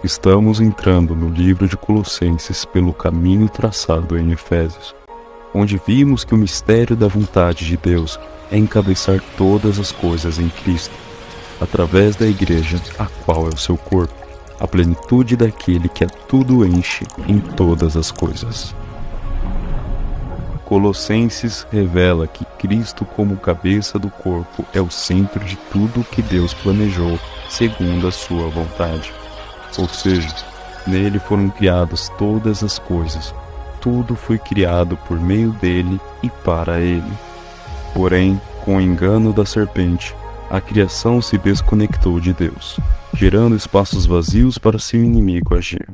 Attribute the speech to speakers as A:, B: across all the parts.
A: Estamos entrando no livro de Colossenses pelo caminho traçado em Efésios, onde vimos que o mistério da vontade de Deus é encabeçar todas as coisas em Cristo, através da Igreja, a qual é o seu corpo, a plenitude daquele que a tudo enche em todas as coisas. Colossenses revela que Cristo, como cabeça do corpo, é o centro de tudo o que Deus planejou segundo a sua vontade. Ou seja, nele foram criadas todas as coisas. Tudo foi criado por meio dele e para ele. Porém, com o engano da serpente, a criação se desconectou de Deus, gerando espaços vazios para seu inimigo agir.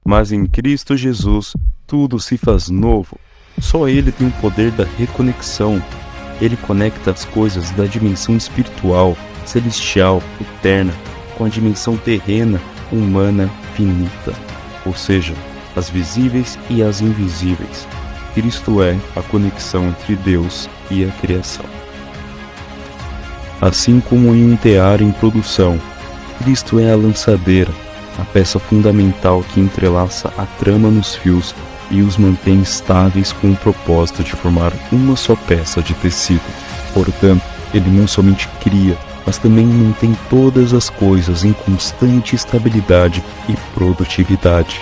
A: Mas em Cristo Jesus, tudo se faz novo. Só Ele tem o poder da reconexão. Ele conecta as coisas da dimensão espiritual, celestial, eterna, com a dimensão terrena, humana, finita. Ou seja, as visíveis e as invisíveis. Cristo é a conexão entre Deus e a criação. Assim como em um tear em produção, Cristo é a lançadeira, a peça fundamental que entrelaça a trama nos fios e os mantém estáveis com o propósito de formar uma só peça de tecido. Portanto, ele não somente cria, mas também mantém todas as coisas em constante estabilidade e produtividade.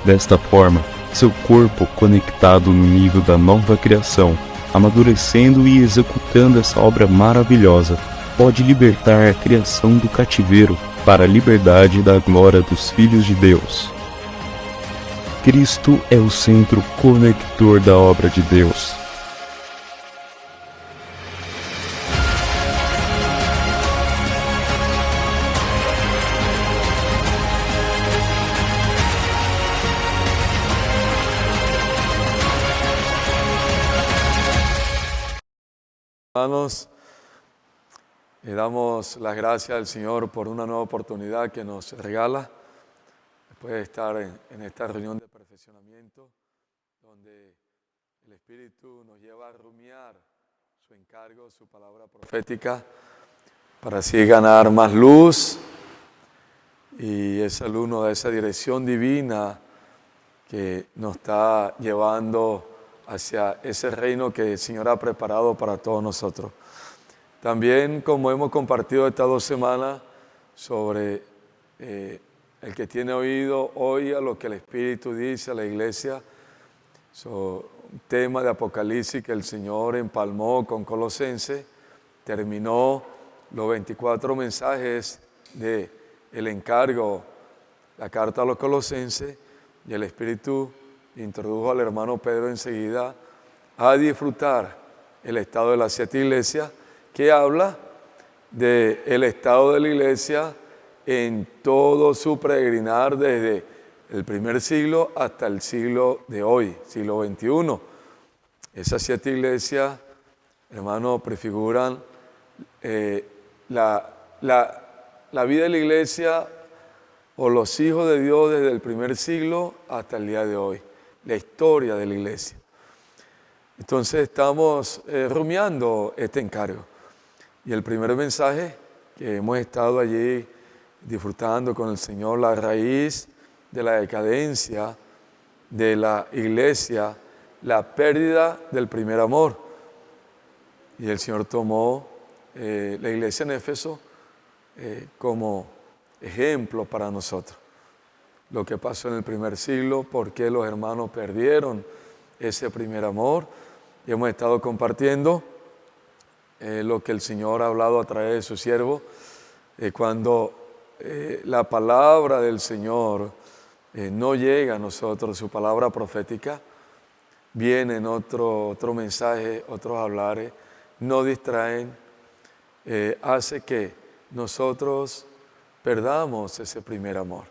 A: Desta forma, seu corpo conectado no nível da nova criação, amadurecendo e executando essa obra maravilhosa, pode libertar a criação do cativeiro para a liberdade da glória dos filhos de Deus. Cristo é o centro conector da obra de Deus.
B: Hermanos, le damos las gracias al Señor por una nueva oportunidad que nos regala después de estar en esta reunión de perfeccionamiento donde el Espíritu nos lleva a rumiar su encargo, su palabra profética para así ganar más luz y esa luz nos da esa dirección divina que nos está llevando hacia ese reino que el Señor ha preparado para todos nosotros. También, como hemos compartido estas 2 semanas sobre el que tiene oído, oiga lo que el Espíritu dice a la iglesia, un tema de Apocalipsis que el Señor empalmó con Colosenses, terminó los 24 mensajes del encargo, la carta a los Colosenses, y el Espíritu introdujo al hermano Pedro enseguida a disfrutar el estado de las 7 iglesias, que habla del estado de la iglesia en todo su peregrinar desde el primer siglo hasta el siglo de hoy, siglo XXI. Esas 7 iglesias, hermanos, prefiguran la vida de la iglesia o los hijos de Dios desde el primer siglo hasta el día de hoy, la historia de la iglesia. Entonces estamos rumiando este encargo. Y el primer mensaje que hemos estado allí disfrutando con el Señor, la raíz de la decadencia de la iglesia, la pérdida del primer amor. Y el Señor tomó la iglesia en Éfeso como ejemplo para nosotros. Lo que pasó en el primer siglo, por qué los hermanos perdieron ese primer amor. Y hemos estado compartiendo lo que el Señor ha hablado a través de su siervo, cuando la palabra del Señor no llega a nosotros, su palabra profética, viene en otro mensaje, otros hablares, no distraen, hace que nosotros perdamos ese primer amor.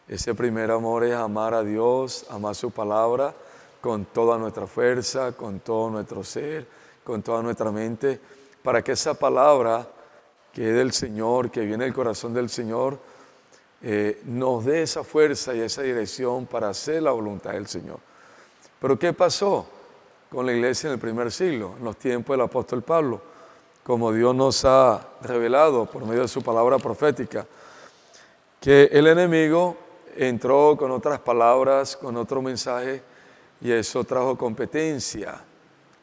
B: Ese primer amor es amar a Dios, amar su palabra con toda nuestra fuerza, con todo nuestro ser, con toda nuestra mente, para que esa palabra que es del Señor, que viene del corazón del Señor, nos dé esa fuerza y esa dirección para hacer la voluntad del Señor. Pero ¿qué pasó con la iglesia en el primer siglo, en los tiempos del apóstol Pablo? Como Dios nos ha revelado por medio de su palabra profética, que el enemigo entró con otras palabras, con otro mensaje, y eso trajo competencia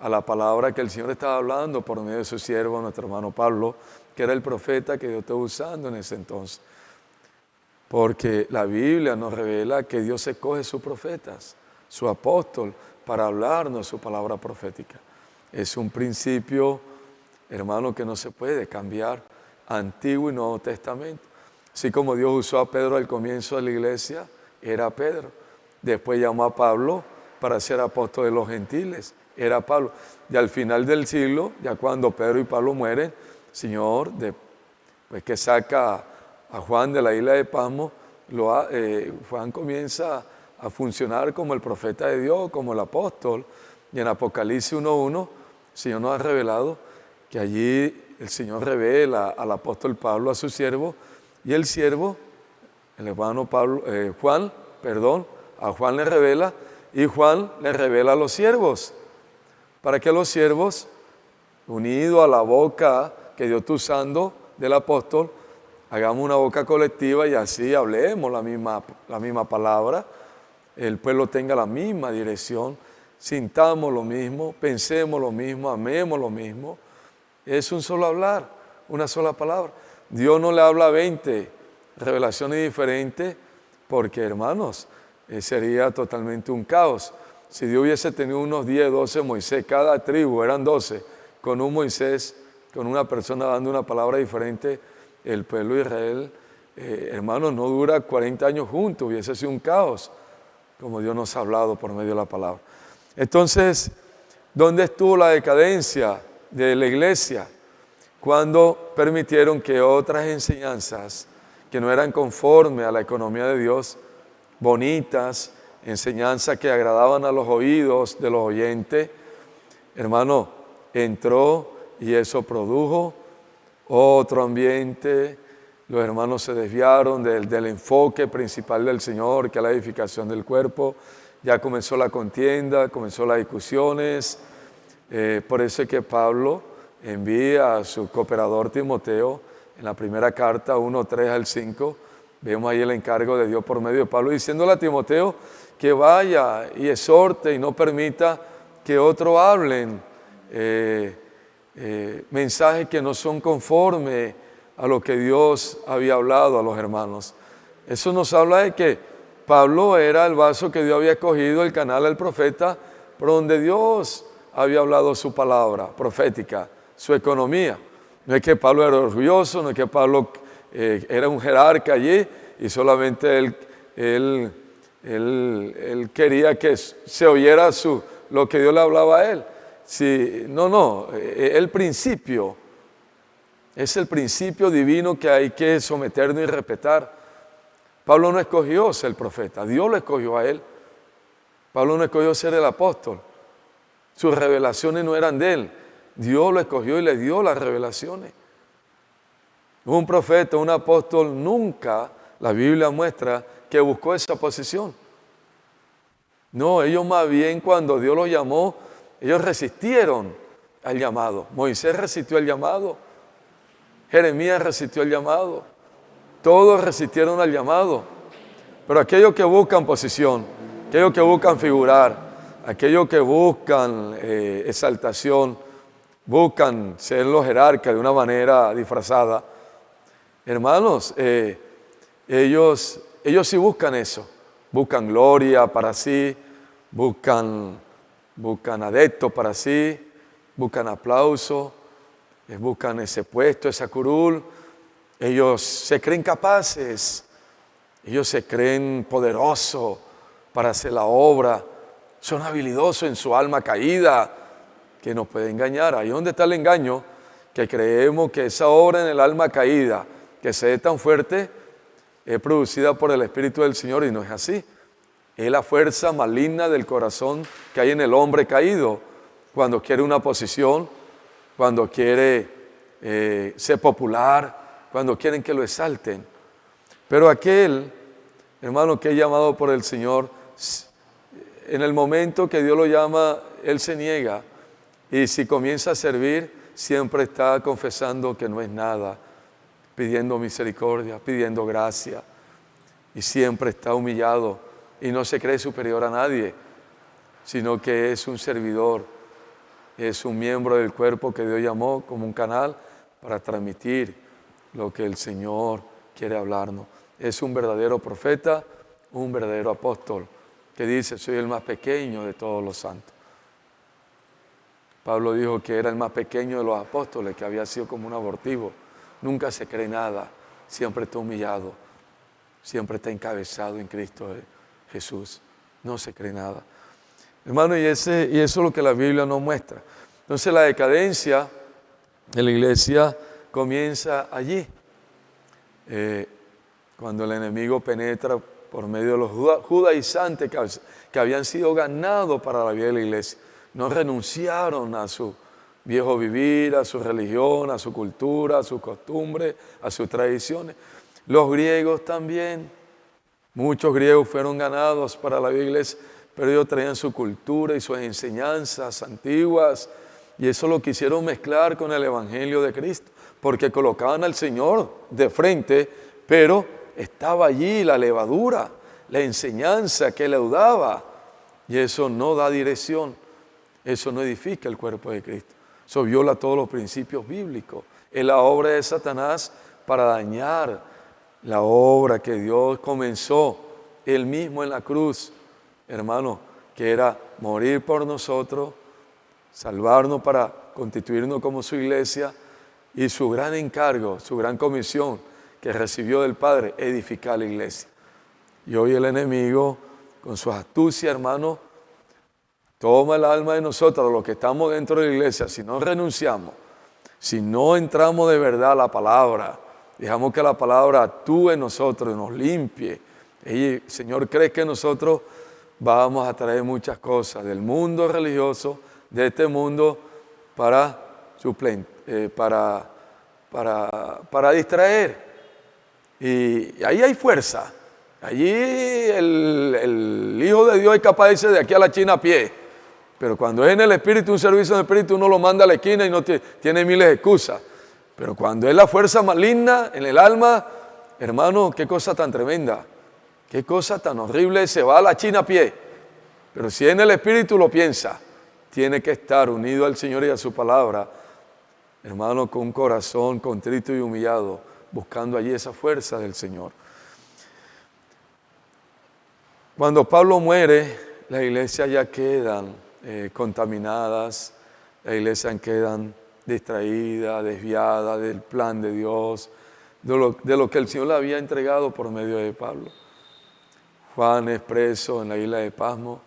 B: a la palabra que el Señor estaba hablando por medio de su siervo, nuestro hermano Pablo, que era el profeta que Dios estaba usando en ese entonces. Porque la Biblia nos revela que Dios escoge sus profetas, su apóstol, para hablarnos su palabra profética. Es un principio, hermano, que no se puede cambiar, Antiguo y Nuevo Testamento. Así como Dios usó a Pedro al comienzo de la iglesia, era Pedro. Después llamó a Pablo para ser apóstol de los gentiles, era Pablo. Y al final del siglo, ya cuando Pedro y Pablo mueren, Señor, pues que saca a Juan de la isla de Patmos, Juan comienza a funcionar como el profeta de Dios, como el apóstol. Y en Apocalipsis 1:1, el Señor nos ha revelado que allí el Señor revela al apóstol Pablo, a su siervo, y el siervo, el hermano a Juan le revela, y Juan le revela a los siervos, para que los siervos, unidos a la boca que Dios está usando del apóstol, hagamos una boca colectiva y así hablemos la misma palabra, el pueblo tenga la misma dirección, sintamos lo mismo, pensemos lo mismo, amemos lo mismo. Es un solo hablar, una sola palabra. Dios no le habla a 20 revelaciones diferentes porque, hermanos, sería totalmente un caos. Si Dios hubiese tenido unos 10, 12 Moisés, cada tribu eran 12, con un Moisés, con una persona dando una palabra diferente, el pueblo de Israel, hermanos, no dura 40 años juntos, hubiese sido un caos, como Dios nos ha hablado por medio de la palabra. Entonces, ¿dónde estuvo la decadencia de la iglesia? Cuando permitieron que otras enseñanzas que no eran conforme a la economía de Dios, bonitas, enseñanzas que agradaban a los oídos de los oyentes, hermano, entró y eso produjo otro ambiente. Los hermanos se desviaron del enfoque principal del Señor, que es la edificación del cuerpo. Ya comenzó la contienda, comenzó las discusiones. Por eso es que Pablo envía a su cooperador Timoteo en la primera carta 1:3 al 5. Vemos ahí el encargo de Dios por medio de Pablo, diciéndole a Timoteo que vaya y exhorte y no permita que otros hablen mensajes que no son conformes a lo que Dios había hablado a los hermanos. Eso nos habla de que Pablo era el vaso que Dios había escogido, el canal del profeta, por donde Dios había hablado su palabra profética, su economía. No es que Pablo era orgulloso, no es que Pablo era un jerarca allí y solamente él quería que se oyera lo que Dios le hablaba a él. Sí, el principio es el principio divino que hay que someternos y respetar. Pablo no escogió ser profeta, Dios lo escogió a él. Pablo no escogió ser el apóstol. Sus revelaciones no eran de él. Dios lo escogió y le dio las revelaciones. Un profeta, un apóstol, nunca la Biblia muestra que buscó esa posición. No, ellos más bien cuando Dios los llamó, ellos resistieron al llamado. Moisés resistió el llamado. Jeremías resistió el llamado. Todos resistieron al llamado. Pero aquellos que buscan posición, aquellos que buscan figurar, aquellos que buscan exaltación, buscan ser los jerarcas de una manera disfrazada, hermanos, ellos sí buscan eso. Buscan gloria para sí, buscan adeptos para sí, buscan aplauso, buscan ese puesto, esa curul. Ellos se creen capaces, ellos se creen poderosos para hacer la obra, son habilidosos en su alma caída, que nos puede engañar. Ahí es donde está el engaño, que creemos que esa obra en el alma caída, que se ve tan fuerte, es producida por el Espíritu del Señor, y no es así. Es la fuerza maligna del corazón que hay en el hombre caído, cuando quiere una posición, cuando quiere ser popular, cuando quieren que lo exalten. Pero aquel, hermano, que es llamado por el Señor, en el momento que Dios lo llama, él se niega. Y si comienza a servir, siempre está confesando que no es nada, pidiendo misericordia, pidiendo gracia. y siempre está humillado y no se cree superior a nadie, sino que es un servidor, es un miembro del cuerpo que Dios llamó como un canal para transmitir lo que el Señor quiere hablarnos. Es un verdadero profeta, un verdadero apóstol, que dice, soy el más pequeño de todos los santos. Pablo dijo que era el más pequeño de los apóstoles, que había sido como un abortivo. Nunca se cree nada, siempre está humillado, siempre está encabezado en Cristo Jesús. No se cree nada. Hermano, y eso es lo que la Biblia nos muestra. Entonces la decadencia de la iglesia comienza allí. Cuando el enemigo penetra por medio de los judaizantes que habían sido ganados para la vida de la iglesia. No renunciaron a su viejo vivir, a su religión, a su cultura, a sus costumbres, a sus tradiciones. Los griegos también. Muchos griegos fueron ganados para la vida de la iglesia, pero ellos traían su cultura y sus enseñanzas antiguas, y eso lo quisieron mezclar con el Evangelio de Cristo, porque colocaban al Señor de frente, pero estaba allí la levadura, la enseñanza que le daba, y eso no da dirección, eso no edifica el cuerpo de Cristo, eso viola todos los principios bíblicos, es la obra de Satanás para dañar la obra que Dios comenzó Él mismo en la cruz, hermano, que era morir por nosotros, salvarnos para constituirnos como su iglesia, y su gran encargo, su gran comisión que recibió del Padre, edificar la iglesia. Y hoy el enemigo, con su astucia, hermano, toma el alma de nosotros, los que estamos dentro de la iglesia, si no renunciamos, si no entramos de verdad a la palabra, dejamos que la palabra actúe en nosotros y nos limpie. Y el Señor cree que nosotros vamos a traer muchas cosas del mundo religioso, de este mundo, para distraer. Y ahí hay fuerza. Allí el Hijo de Dios es capaz de irse de aquí a la China a pie. Pero cuando es en el Espíritu, un servicio en el Espíritu, uno lo manda a la esquina y no tiene miles de excusas. Pero cuando es la fuerza maligna en el alma, hermano, qué cosa tan tremenda, qué cosa tan horrible, se va a la China a pie. Pero si en el Espíritu lo piensa, tiene que estar unido al Señor y a su palabra, hermano, con un corazón contrito y humillado, buscando allí esa fuerza del Señor. Cuando Pablo muere, las iglesias ya quedan contaminadas, las iglesias quedan distraídas, desviadas del plan de Dios, de lo que el Señor le había entregado por medio de Pablo. Juan es preso en la isla de Pasmo,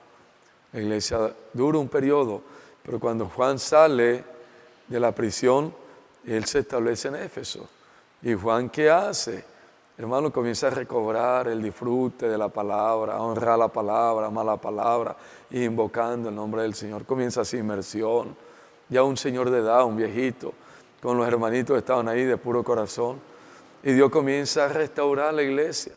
B: la iglesia dura un periodo, pero cuando Juan sale de la prisión, él se establece en Éfeso. ¿Y Juan qué hace? Hermano, comienza a recobrar el disfrute de la palabra, a honrar la palabra, amar la palabra, y invocando el nombre del Señor. Comienza esa inmersión. Ya un señor de edad, un viejito, con los hermanitos que estaban ahí de puro corazón. Y Dios comienza a restaurar la iglesia.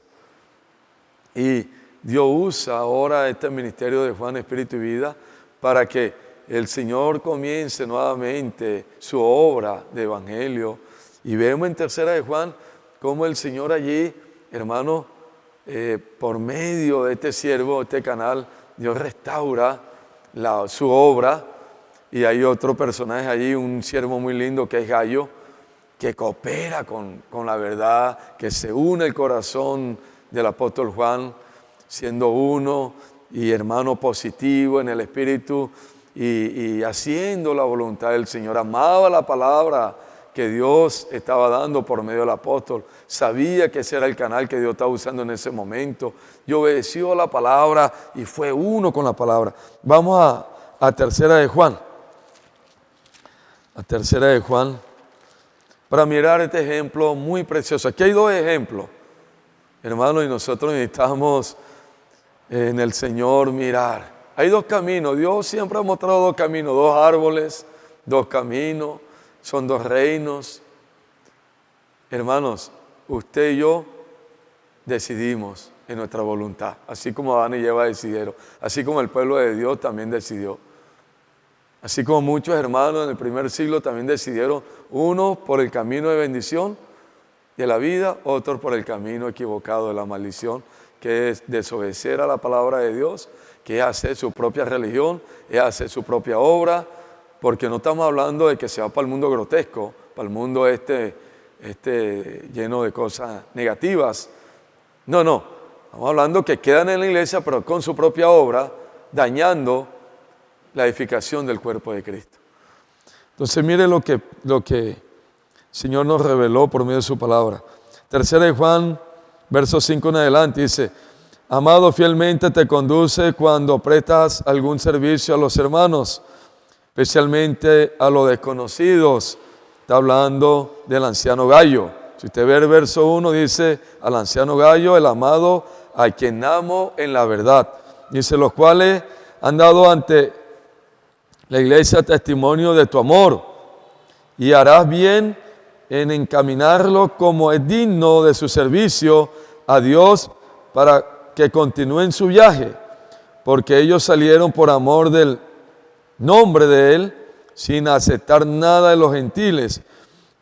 B: Y Dios usa ahora este ministerio de Juan, Espíritu y Vida, para que el Señor comience nuevamente su obra de evangelio. Y vemos en Tercera de Juan cómo el Señor allí, hermano, por medio de este siervo, este canal, Dios restaura su obra. Y hay otro personaje allí, un siervo muy lindo que es Gallo, que coopera con la verdad, que se une el corazón del apóstol Juan, siendo uno y hermano positivo en el Espíritu y haciendo la voluntad del Señor. Amaba la palabra que Dios estaba dando por medio del apóstol. Sabía que ese era el canal que Dios estaba usando en ese momento. Y obedeció a la palabra y fue uno con la palabra. Vamos a Tercera de Juan. A Tercera de Juan. Para mirar este ejemplo muy precioso. Aquí hay dos ejemplos, hermanos, y nosotros necesitamos en el Señor mirar. Hay dos caminos. Dios siempre ha mostrado dos caminos, dos árboles, dos caminos. Son dos reinos. Hermanos, usted y yo decidimos en nuestra voluntad, así como Adán y Eva decidieron, así como el pueblo de Dios también decidió. Así como muchos hermanos en el primer siglo también decidieron, unos por el camino de bendición de la vida, otros por el camino equivocado de la maldición, que es desobedecer a la palabra de Dios, que es hacer su propia religión, es hacer su propia obra, porque no estamos hablando de que se va para el mundo grotesco, para el mundo lleno de cosas negativas. No, estamos hablando que quedan en la iglesia, pero con su propia obra, dañando la edificación del cuerpo de Cristo. Entonces mire lo que el Señor nos reveló por medio de su palabra. 3 de Juan, verso 5 en adelante, dice: amado, fielmente te conduce cuando prestas algún servicio a los hermanos, especialmente a los desconocidos. Está hablando del anciano Gayo. Si usted ve el verso 1, dice: al anciano Gayo, el amado, a quien amo en la verdad. Dice: los cuales han dado ante la iglesia testimonio de tu amor, y harás bien en encaminarlo como es digno de su servicio a Dios, para que continúen su viaje, porque ellos salieron por amor del nombre de Él, sin aceptar nada de los gentiles.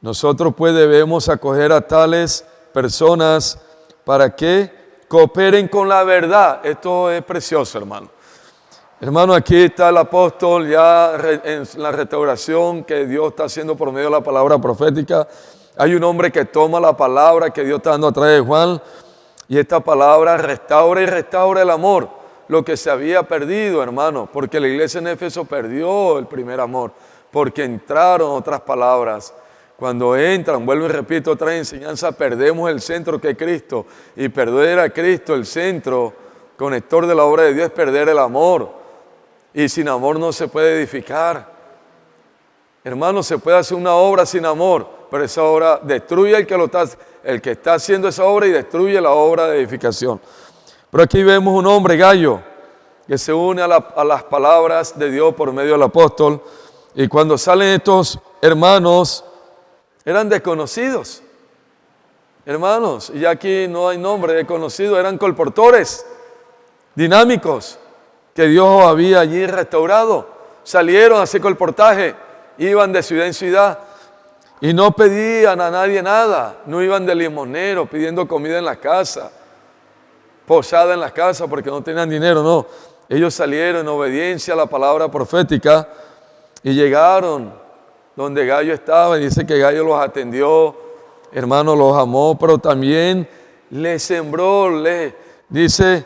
B: Nosotros pues debemos acoger a tales personas para que cooperen con la verdad. Esto es precioso, hermano. Hermano, aquí está el apóstol ya en la restauración que Dios está haciendo por medio de la palabra profética. Hay un hombre que toma la palabra que Dios está dando a través de Juan, y esta palabra restaura y restaura el amor, lo que se había perdido, hermano, porque la iglesia en Éfeso perdió el primer amor, porque entraron otras palabras. Cuando entran, vuelvo y repito, otras enseñanzas, perdemos el centro que es Cristo, y perder a Cristo, el centro conector de la obra de Dios, es perder el amor. Y sin amor no se puede edificar. Hermano, se puede hacer una obra sin amor, pero esa obra destruye el que está haciendo esa obra, y destruye la obra de edificación. Pero aquí vemos un hombre, Gayo, que se une a las palabras de Dios por medio del apóstol, y cuando salen estos hermanos, eran desconocidos. Hermanos, y aquí no hay nombre de conocidos, eran colportores dinámicos que Dios había allí restaurado. Salieron a hacer colportaje, iban de ciudad en ciudad y no pedían a nadie nada, no iban de limonero pidiendo comida en la casa, posada en la casa porque no tenían dinero, no. Ellos salieron en obediencia a la palabra profética y llegaron donde Gayo estaba, y dice que Gayo los atendió, hermano, los amó, pero también les sembró, dice,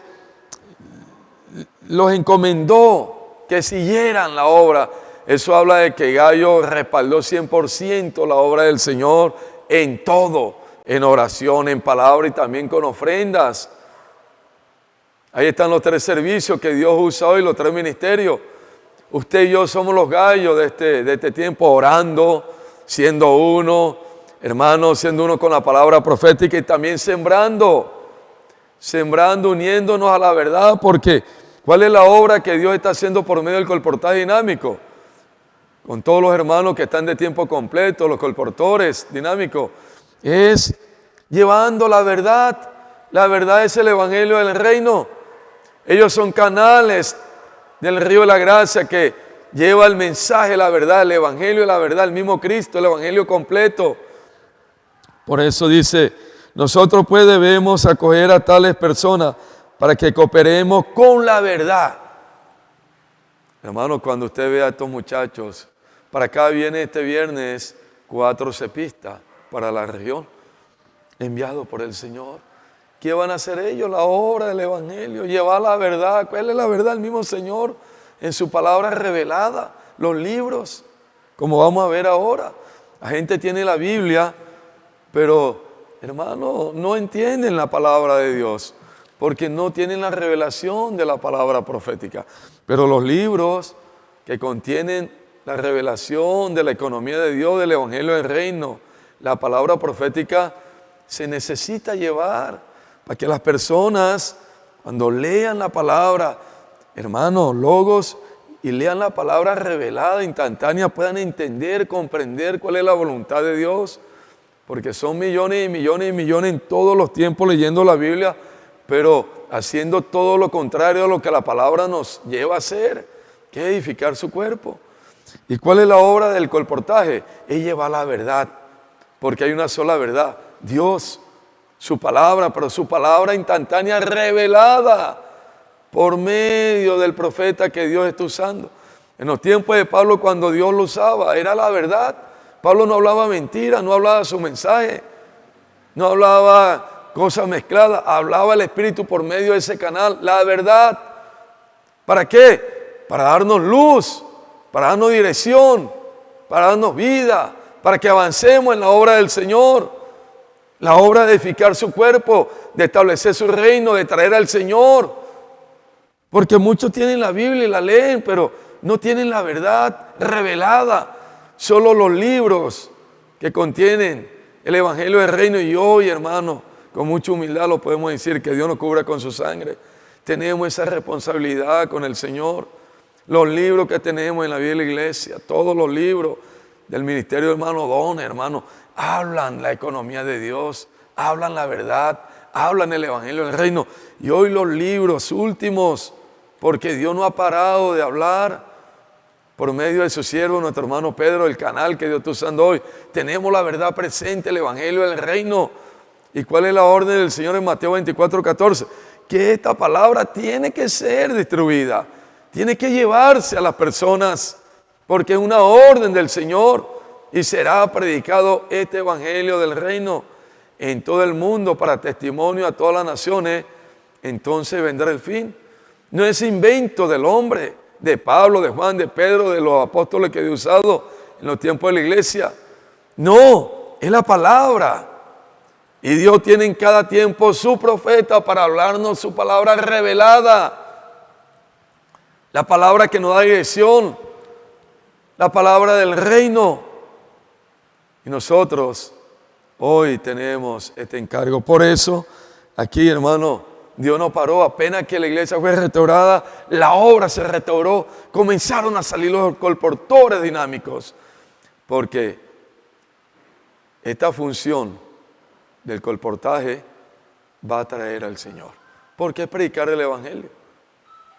B: los encomendó que siguieran la obra. Eso habla de que Gayo respaldó 100% la obra del Señor en todo, en oración, en palabra y también con ofrendas. Ahí están los 3 servicios que Dios usa hoy, los 3 ministerios. Usted y yo somos los Gayos de este tiempo, orando, siendo uno, hermano, siendo uno con la palabra profética, y también sembrando, uniéndonos a la verdad, porque ¿cuál es la obra que Dios está haciendo por medio del colportaje dinámico? Con todos los hermanos que están de tiempo completo, los colportores dinámicos, es llevando la verdad. La verdad es el evangelio del reino. Ellos son canales del río de la gracia que lleva el mensaje, la verdad, el evangelio de la verdad, el mismo Cristo, el evangelio completo. Por eso dice: nosotros pues debemos acoger a tales personas para que cooperemos con la verdad. Hermano, cuando usted ve a estos muchachos, para acá viene este viernes 4 cepistas para la región, enviados por el Señor. ¿Qué van a hacer ellos? La obra del evangelio, llevar la verdad. ¿Cuál es la verdad? El mismo Señor en su palabra revelada, los libros, como vamos a ver ahora. La gente tiene la Biblia, pero hermano, no entienden la palabra de Dios, porque no tienen la revelación de la palabra profética. Pero los libros que contienen la revelación de la economía de Dios, del evangelio del reino, la palabra profética, se necesita llevar para que las personas, cuando lean la palabra, hermano, logos, y lean la palabra revelada, instantánea, puedan entender, comprender cuál es la voluntad de Dios. Porque son millones y millones y millones en todos los tiempos leyendo la Biblia, pero haciendo todo lo contrario a lo que la palabra nos lleva a hacer, que es edificar su cuerpo. ¿Y cuál es la obra del colportaje? Es llevar la verdad, porque hay una sola verdad. Dios, su palabra, pero su palabra instantánea revelada por medio del profeta que Dios está usando. En los tiempos de Pablo, cuando Dios lo usaba, era la verdad. Pablo no hablaba mentiras, no hablaba su mensaje, no hablaba cosas mezcladas, hablaba el Espíritu por medio de ese canal, la verdad. ¿Para qué? Para darnos luz, para darnos dirección, para darnos vida, para que avancemos en la obra del Señor, la obra de edificar su cuerpo, de establecer su reino, de traer al Señor. Porque muchos tienen la Biblia y la leen, pero no tienen la verdad revelada. Solo los libros que contienen el Evangelio del Reino. Y hoy, hermano, con mucha humildad lo podemos decir, que Dios nos cubra con su sangre. Tenemos esa responsabilidad con el Señor. Los libros que tenemos en la vida de la iglesia, todos los libros del ministerio de hermano Donner, hermano, hablan la economía de Dios, hablan la verdad, hablan el Evangelio del Reino. Y hoy los libros últimos, porque Dios no ha parado de hablar por medio de su siervo, nuestro hermano Pedro, el canal que Dios está usando hoy. Tenemos la verdad presente, el Evangelio del Reino. ¿Y cuál es la orden del Señor en Mateo 24:14? Que esta palabra tiene que ser distribuida, tiene que llevarse a las personas, porque es una orden del Señor y será predicado este Evangelio del Reino en todo el mundo para testimonio a todas las naciones. Entonces vendrá el fin. No es invento del hombre, de Pablo, de Juan, de Pedro, de los apóstoles que Dios ha usado en los tiempos de la iglesia. No, es la palabra. Y Dios tiene en cada tiempo su profeta para hablarnos su palabra revelada. La palabra que nos da dirección. La palabra del reino. Y nosotros hoy tenemos este encargo. Por eso, aquí, hermano, Dios no paró. Apenas que la iglesia fue restaurada, la obra se restauró. Comenzaron a salir los colportores dinámicos. Porque esta función del colportaje va a traer al Señor. ¿Por qué predicar el Evangelio?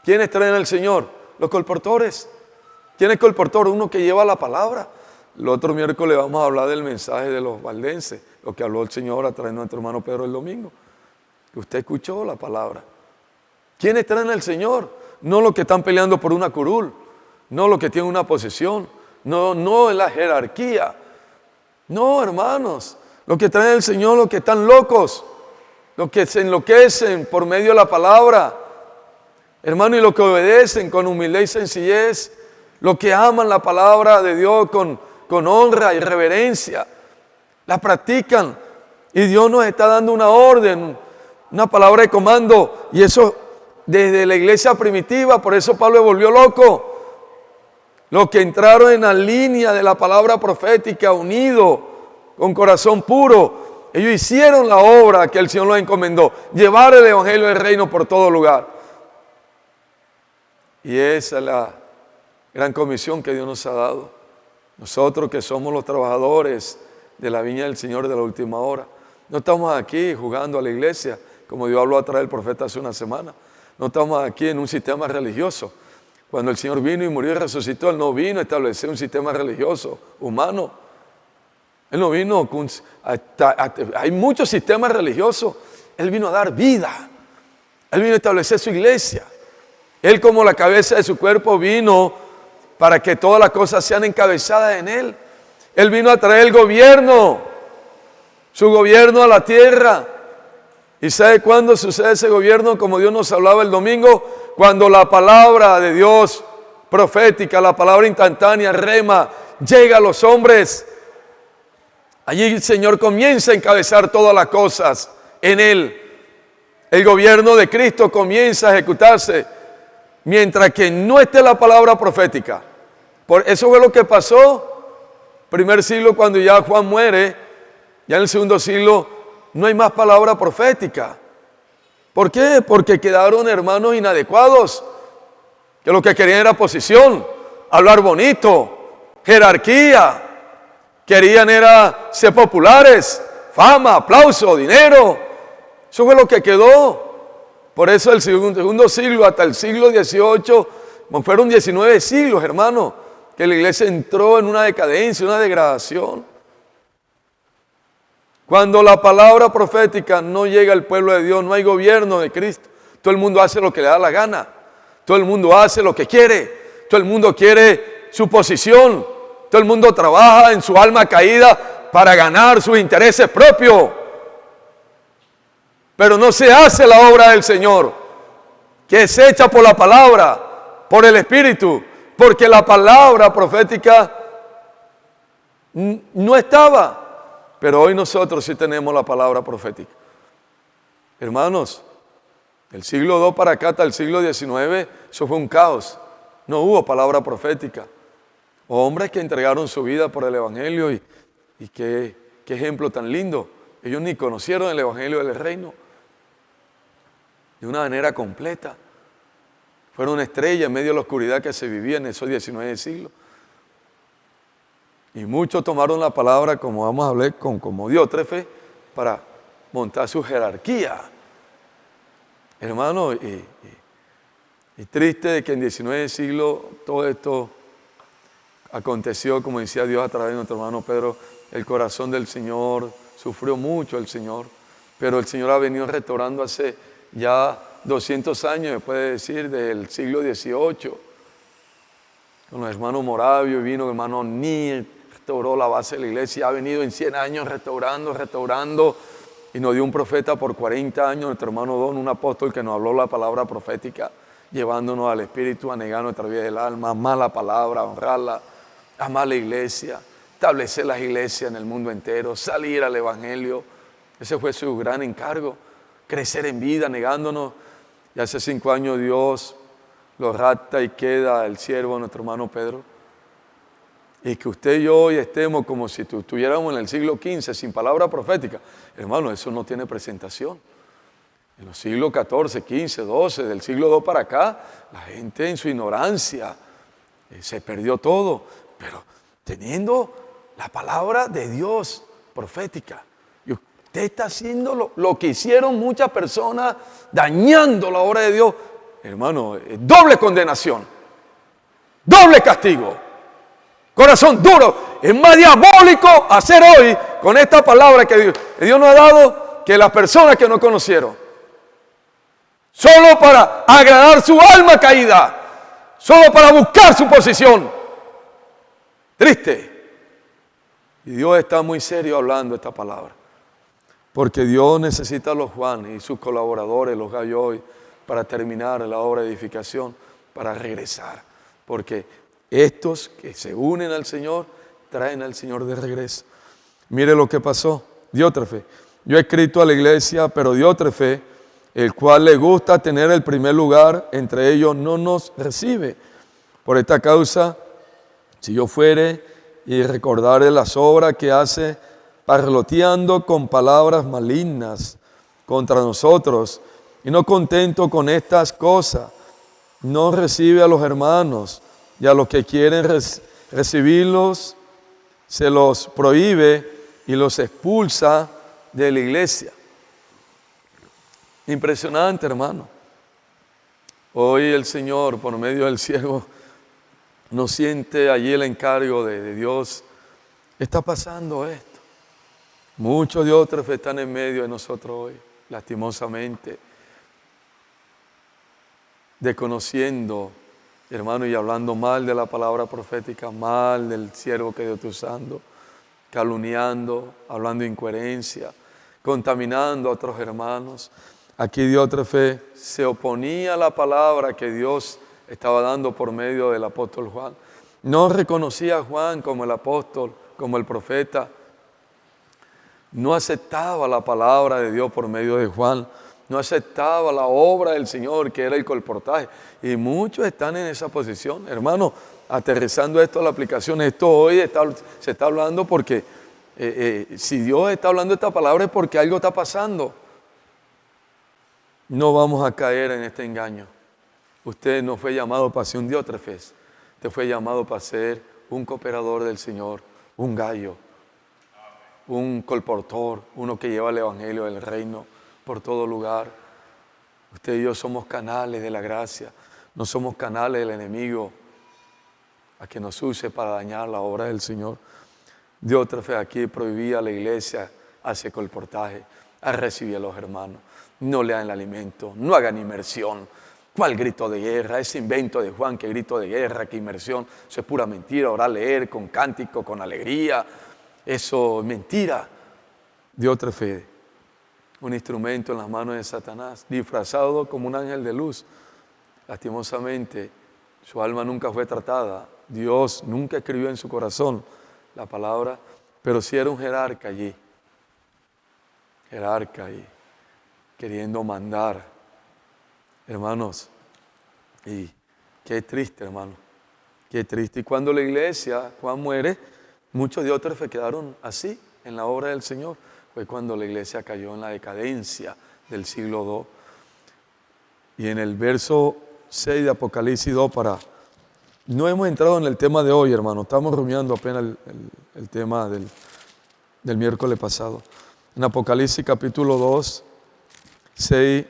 B: ¿Quiénes traen al Señor? Los colportores. ¿Quién es colportor? Uno que lleva la palabra. El otro miércoles vamos a hablar del mensaje de los valdenses, lo que habló el Señor a través de nuestro hermano Pedro el domingo. Usted escuchó la palabra. ¿Quiénes traen al Señor? No los que están peleando por una curul, no los que tienen una posesión, no en la jerarquía. No, hermanos, los que traen al Señor, los que están locos, los que se enloquecen por medio de la palabra, hermano, y los que obedecen con humildad y sencillez, los que aman la palabra de Dios con honra y reverencia, la practican. Y Dios nos está dando una orden, una palabra de comando, y eso desde la iglesia primitiva. Por eso Pablo se volvió loco. Los que entraron en la línea de la palabra profética, unidos, con corazón puro, ellos hicieron la obra que el Señor los encomendó, llevar el Evangelio del Reino por todo lugar. Y esa es la gran comisión que Dios nos ha dado. Nosotros que somos los trabajadores de la viña del Señor de la última hora. No estamos aquí jugando a la iglesia, como Dios habló a través del profeta hace una semana. No estamos aquí en un sistema religioso. Cuando el Señor vino y murió y resucitó, Él no vino a establecer un sistema religioso humano. Él no vino con... hay muchos sistemas religiosos. Él vino a dar vida. Él vino a establecer su iglesia. Él, como la cabeza de su cuerpo, vino para que todas las cosas sean encabezadas en Él. Él vino a traer el gobierno, su gobierno a la tierra. ¿Y sabe cuándo sucede ese gobierno? Como Dios nos hablaba el domingo, cuando la palabra de Dios profética, la palabra instantánea, rema, llega a los hombres. Allí el Señor comienza a encabezar todas las cosas en Él. El gobierno de Cristo comienza a ejecutarse mientras que no esté la palabra profética. Por eso fue lo que pasó. Primer siglo, cuando ya Juan muere, ya en el segundo siglo no hay más palabra profética. ¿Por qué? Porque quedaron hermanos inadecuados, que lo que querían era posición, hablar bonito, jerarquía. Querían era ser populares, fama, aplauso, dinero. Eso fue lo que quedó. Por eso el segundo siglo hasta el siglo XVIII, fueron 19 siglos, hermano, que la iglesia entró en una decadencia, una degradación. Cuando la palabra profética no llega al pueblo de Dios, no hay gobierno de Cristo. Todo el mundo hace lo que le da la gana. Todo el mundo hace lo que quiere. Todo el mundo quiere su posición. Todo el mundo trabaja en su alma caída para ganar sus intereses propios. Pero no se hace la obra del Señor, que es hecha por la palabra, por el Espíritu. Porque la palabra profética no estaba. Pero hoy nosotros sí tenemos la palabra profética. Hermanos, del siglo II para acá hasta el siglo XIX, eso fue un caos. No hubo palabra profética. Hombres que entregaron su vida por el Evangelio y qué ejemplo tan lindo. Ellos ni conocieron el Evangelio del Reino de una manera completa. Fueron estrellas en medio de la oscuridad que se vivía en esos 19 siglos. Y muchos tomaron la palabra, como vamos a hablar, como Diótrefe, para montar su jerarquía. Hermano, y triste de que en 19 siglos todo esto aconteció, como decía Dios a través de nuestro hermano Pedro, el corazón del Señor, sufrió mucho el Señor, pero el Señor ha venido restaurando hace ya 200 años, me puede decir, del siglo XVIII, con los hermanos Moravio, y vino el hermano Ní, restauró la base de la iglesia, ha venido en 100 años restaurando, y nos dio un profeta por 40 años, nuestro hermano Don, un apóstol que nos habló la palabra profética, llevándonos al Espíritu a negar nuestra vida del alma, amar la palabra, honrarla, amar la iglesia, establecer las iglesias en el mundo entero, salir al Evangelio. Ese fue su gran encargo, crecer en vida, negándonos. Y hace 5 años Dios lo rapta y queda el siervo, nuestro hermano Pedro. Y que usted y yo hoy estemos como si estuviéramos en el siglo XV sin palabra profética. Hermano, eso no tiene presentación. En los siglos XIV, XV, XII, del siglo II para acá, la gente en su ignorancia se perdió todo. Pero teniendo la palabra de Dios profética. Y usted está haciendo lo que hicieron muchas personas, dañando la obra de Dios. Hermano, doble condenación, doble castigo. Corazón duro, es más diabólico hacer hoy con esta palabra que Dios nos ha dado que las personas que no conocieron. Solo para agradar su alma caída, solo para buscar su posición. Triste. Y Dios está muy serio hablando esta palabra. Porque Dios necesita a los Juanes y sus colaboradores, los Galloy, para terminar la obra de edificación, para regresar. Porque estos que se unen al Señor, traen al Señor de regreso. Mire lo que pasó. Diótrefe. Yo he escrito a la iglesia, pero Diótrefe, el cual le gusta tener el primer lugar entre ellos, no nos recibe. Por esta causa, si yo fuere y recordare las obras que hace, parloteando con palabras malignas contra nosotros, y no contento con estas cosas, no recibe a los hermanos, y a los que quieren recibirlos, se los prohíbe y los expulsa de la iglesia. Impresionante, hermano. Hoy el Señor, por medio del siervo, nos siente allí el encargo de Dios. Está pasando esto. Muchos de otros están en medio de nosotros hoy, lastimosamente, desconociendo, hermano, y hablando mal de la palabra profética, mal del siervo que Dios está usando, calumniando, hablando incoherencia, contaminando a otros hermanos. Aquí Diótrefe se oponía a la palabra que Dios estaba dando por medio del apóstol Juan. No reconocía a Juan como el apóstol, como el profeta. No aceptaba la palabra de Dios por medio de Juan. No aceptaba la obra del Señor, que era el colportaje. Y muchos están en esa posición. Hermano, aterrizando esto a la aplicación, esto hoy se está hablando porque si Dios está hablando esta palabra es porque algo está pasando. No vamos a caer en este engaño. Usted no fue llamado para ser un Diótrefe. Usted fue llamado para ser un cooperador del Señor, un gallo, un colportor, uno que lleva el evangelio del reino por todo lugar. Usted y yo somos canales de la gracia, no somos canales del enemigo a que nos use para dañar la obra del Señor. Diótrefe aquí prohibía a la iglesia hace colportaje, a recibir a los hermanos. No lean el alimento, no hagan inmersión. ¿Cuál grito de guerra? Ese invento de Juan, que grito de guerra, que inmersión, eso es pura mentira. Ahora leer con cántico, con alegría, eso es mentira. Diótrefe, un instrumento en las manos de Satanás, disfrazado como un ángel de luz. Lastimosamente, su alma nunca fue tratada. Dios nunca escribió en su corazón la palabra, pero sí era un jerarca allí. Jerarca y queriendo mandar. Hermanos, y qué triste, hermano, qué triste. Y cuando la iglesia, Juan muere, muchos diótrefes quedaron así en la obra del Señor. Fue cuando la iglesia cayó en la decadencia del siglo II. Y en el verso 6 de Apocalipsis 2, no hemos entrado en el tema de hoy, hermano, estamos rumiando apenas el tema del miércoles pasado. En Apocalipsis capítulo 2, 6,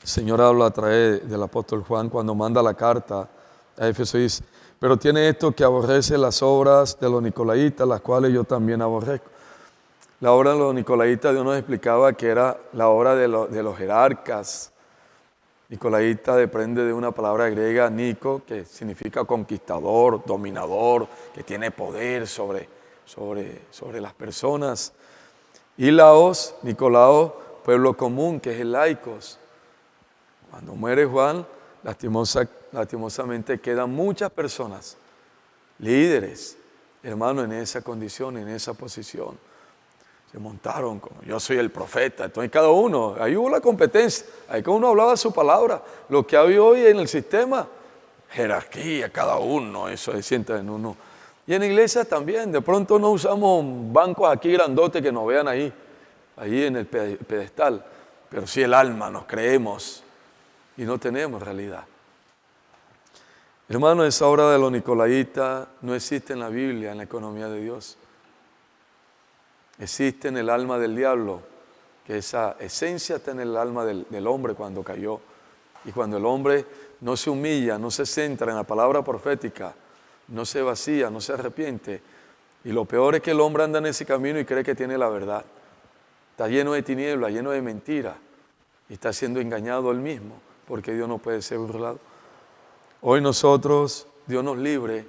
B: el Señor habla a través del apóstol Juan cuando manda la carta a Éfeso, dice: pero tiene esto, que aborrece las obras de los nicolaitas, las cuales yo también aborrezco. La obra de los nicolaitas, Dios nos explicaba que era la obra de los jerarcas. Nicolaita depende de una palabra griega, Nico, que significa conquistador, dominador, que tiene poder sobre las personas. Y Laos, Nicolaos, pueblo común, que es el laicos. Cuando muere Juan, lastimosamente quedan muchas personas, líderes, hermanos, en esa condición, en esa posición. Se montaron como yo soy el profeta. Entonces cada uno, ahí hubo la competencia, ahí cada uno hablaba su palabra. Lo que hay hoy en el sistema, jerarquía, cada uno, eso se sienta en uno. Y en la iglesia también, de pronto no usamos bancos aquí grandotes que nos vean ahí en el pedestal, pero sí el alma, nos creemos y no tenemos realidad. Hermano, esa obra de los nicolaitas no existe en la Biblia, en la economía de Dios. Existe en el alma del diablo, que esa esencia está en el alma del hombre cuando cayó. Y cuando el hombre no se humilla, no se centra en la palabra profética, no se vacía, no se arrepiente. Y lo peor es que el hombre anda en ese camino y cree que tiene la verdad. Está lleno de tinieblas, lleno de mentiras. Y está siendo engañado él mismo, porque Dios no puede ser burlado. Hoy nosotros, Dios nos libre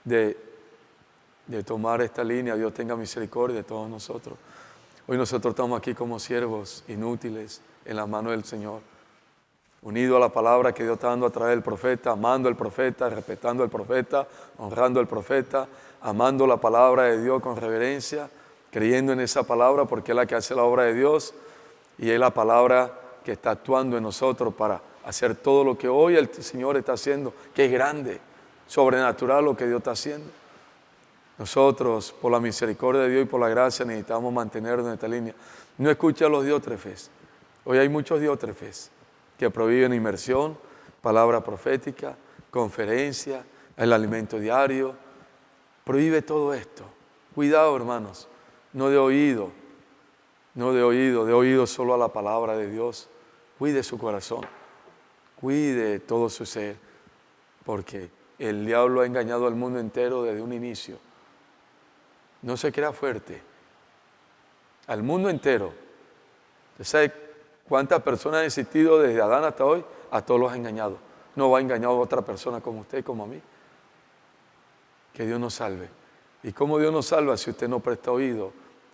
B: de tomar esta línea. Dios tenga misericordia de todos nosotros. Hoy nosotros estamos aquí como siervos inútiles en las manos del Señor, unidos a la palabra que Dios está dando a través del profeta, amando al profeta, respetando al profeta, honrando al profeta, amando la palabra de Dios con reverencia, creyendo en esa palabra porque es la que hace la obra de Dios y es la palabra que está actuando en nosotros para hacer todo lo que hoy el Señor está haciendo, que es grande, sobrenatural lo que Dios está haciendo. Nosotros, por la misericordia de Dios y por la gracia, necesitamos mantenernos en esta línea. No escuche a los diótrefes. Hoy hay muchos diótrefes que prohíben inmersión, palabra profética, conferencia, el alimento diario. Prohíbe todo esto. Cuidado, hermanos, no de oído, de oído solo a la palabra de Dios. Cuide su corazón, cuide todo su ser, porque el diablo ha engañado al mundo entero desde un inicio. No se crea fuerte. Al mundo entero. ¿Usted sabe cuántas personas han existido desde Adán hasta hoy? A todos los ha engañado. No va a engañar a otra persona como usted y como a mí. Que Dios nos salve. ¿Y cómo Dios nos salva si usted no presta oído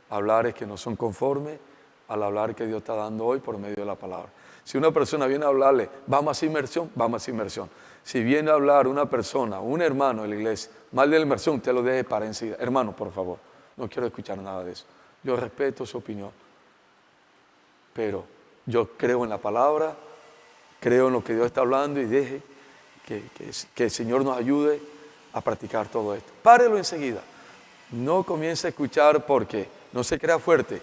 B: a hablares que no son conformes al hablar que Dios está dando hoy por medio de la palabra? Si una persona viene a hablarle, vamos a hacer inmersión, vamos a hacer inmersión. Si viene a hablar una persona, un hermano de la iglesia, mal de la inmersión, usted lo deje para enseguida. Hermano, por favor, no quiero escuchar nada de eso. Yo respeto su opinión, pero yo creo en la palabra, creo en lo que Dios está hablando y deje que el Señor nos ayude a practicar todo esto. Párelo enseguida. No comience a escuchar porque no se crea fuerte.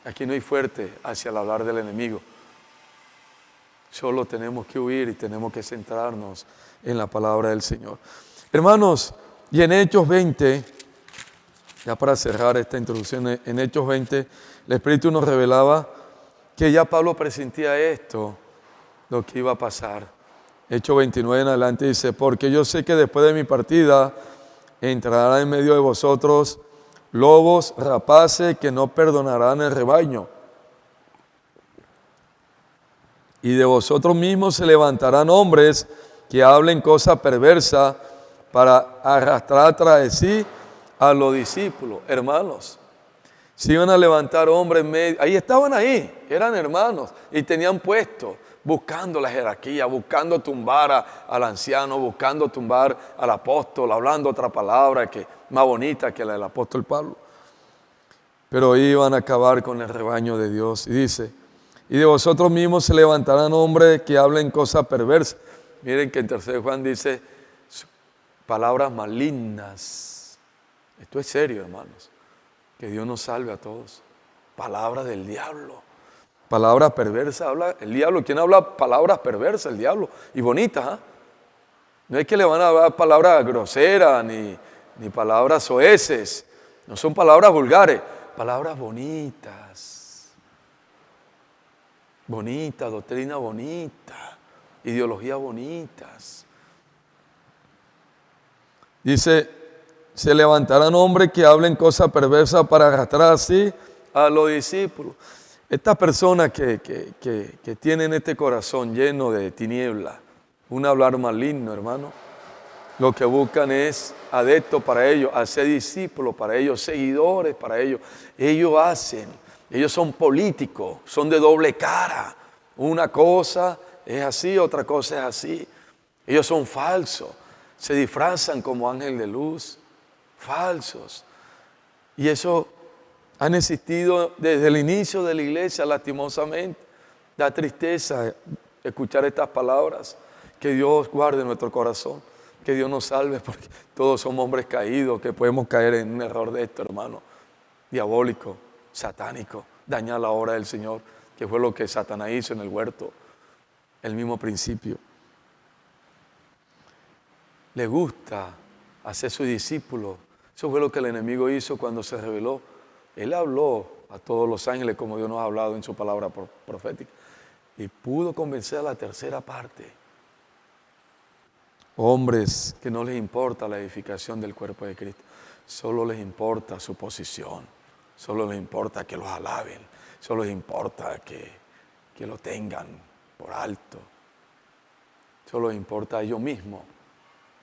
B: Aquí no hay fuerte hacia el hablar del enemigo. Solo tenemos que huir y tenemos que centrarnos en la palabra del Señor. Hermanos, y en Hechos 20, ya para cerrar esta introducción, en Hechos 20, el Espíritu nos revelaba que ya Pablo presentía esto, lo que iba a pasar. Hechos 29 en adelante dice: porque yo sé que después de mi partida entrará en medio de vosotros lobos rapaces que no perdonarán el rebaño. Y de vosotros mismos se levantarán hombres que hablen cosas perversas para arrastrar tras sí a los discípulos. Hermanos, se iban a levantar hombres, ahí estaban ahí, eran hermanos y tenían puesto, buscando la jerarquía, buscando tumbar al anciano, buscando tumbar al apóstol, hablando otra palabra que más bonita que la del apóstol Pablo. Pero iban a acabar con el rebaño de Dios. Y dice, y de vosotros mismos se levantarán hombres que hablen cosas perversas. Miren que en 3 Juan dice, palabras malignas. Esto es serio, hermanos. Que Dios nos salve a todos. Palabras del diablo. Palabras perversas habla el diablo. ¿Quién habla palabras perversas? El diablo. Y bonitas, ¿eh? No es que le van a dar palabras groseras ni palabras soeces. No son palabras vulgares. Palabras bonitas. Bonita, doctrina bonita. Ideologías bonitas. Dice, se levantarán hombres que hablen cosas perversas para arrastrar así a los discípulos. Estas personas que tienen este corazón lleno de tinieblas, un hablar maligno, hermano, lo que buscan es adeptos para ellos, hacer discípulos para ellos, seguidores para ellos. Ellos son políticos, son de doble cara. Una cosa es así, otra cosa es así. Ellos son falsos, se disfrazan como ángel de luz, falsos. Y eso han existido desde el inicio de la iglesia, lastimosamente. Da tristeza escuchar estas palabras. Que Dios guarde nuestro corazón, que Dios nos salve, porque todos somos hombres caídos, que podemos caer en un error de esto, hermano. Diabólico, satánico, dañar la obra del Señor, que fue lo que Satanás hizo en el huerto, el mismo principio. Le gusta hacer su discípulo. Eso fue lo que el enemigo hizo cuando se rebeló. Él habló a todos los ángeles como Dios nos ha hablado en su palabra profética. Y pudo convencer a la tercera parte. Hombres que no les importa la edificación del cuerpo de Cristo. Solo les importa su posición. Solo les importa que los alaben. Solo les importa que lo tengan por alto. Solo les importa a ellos mismos.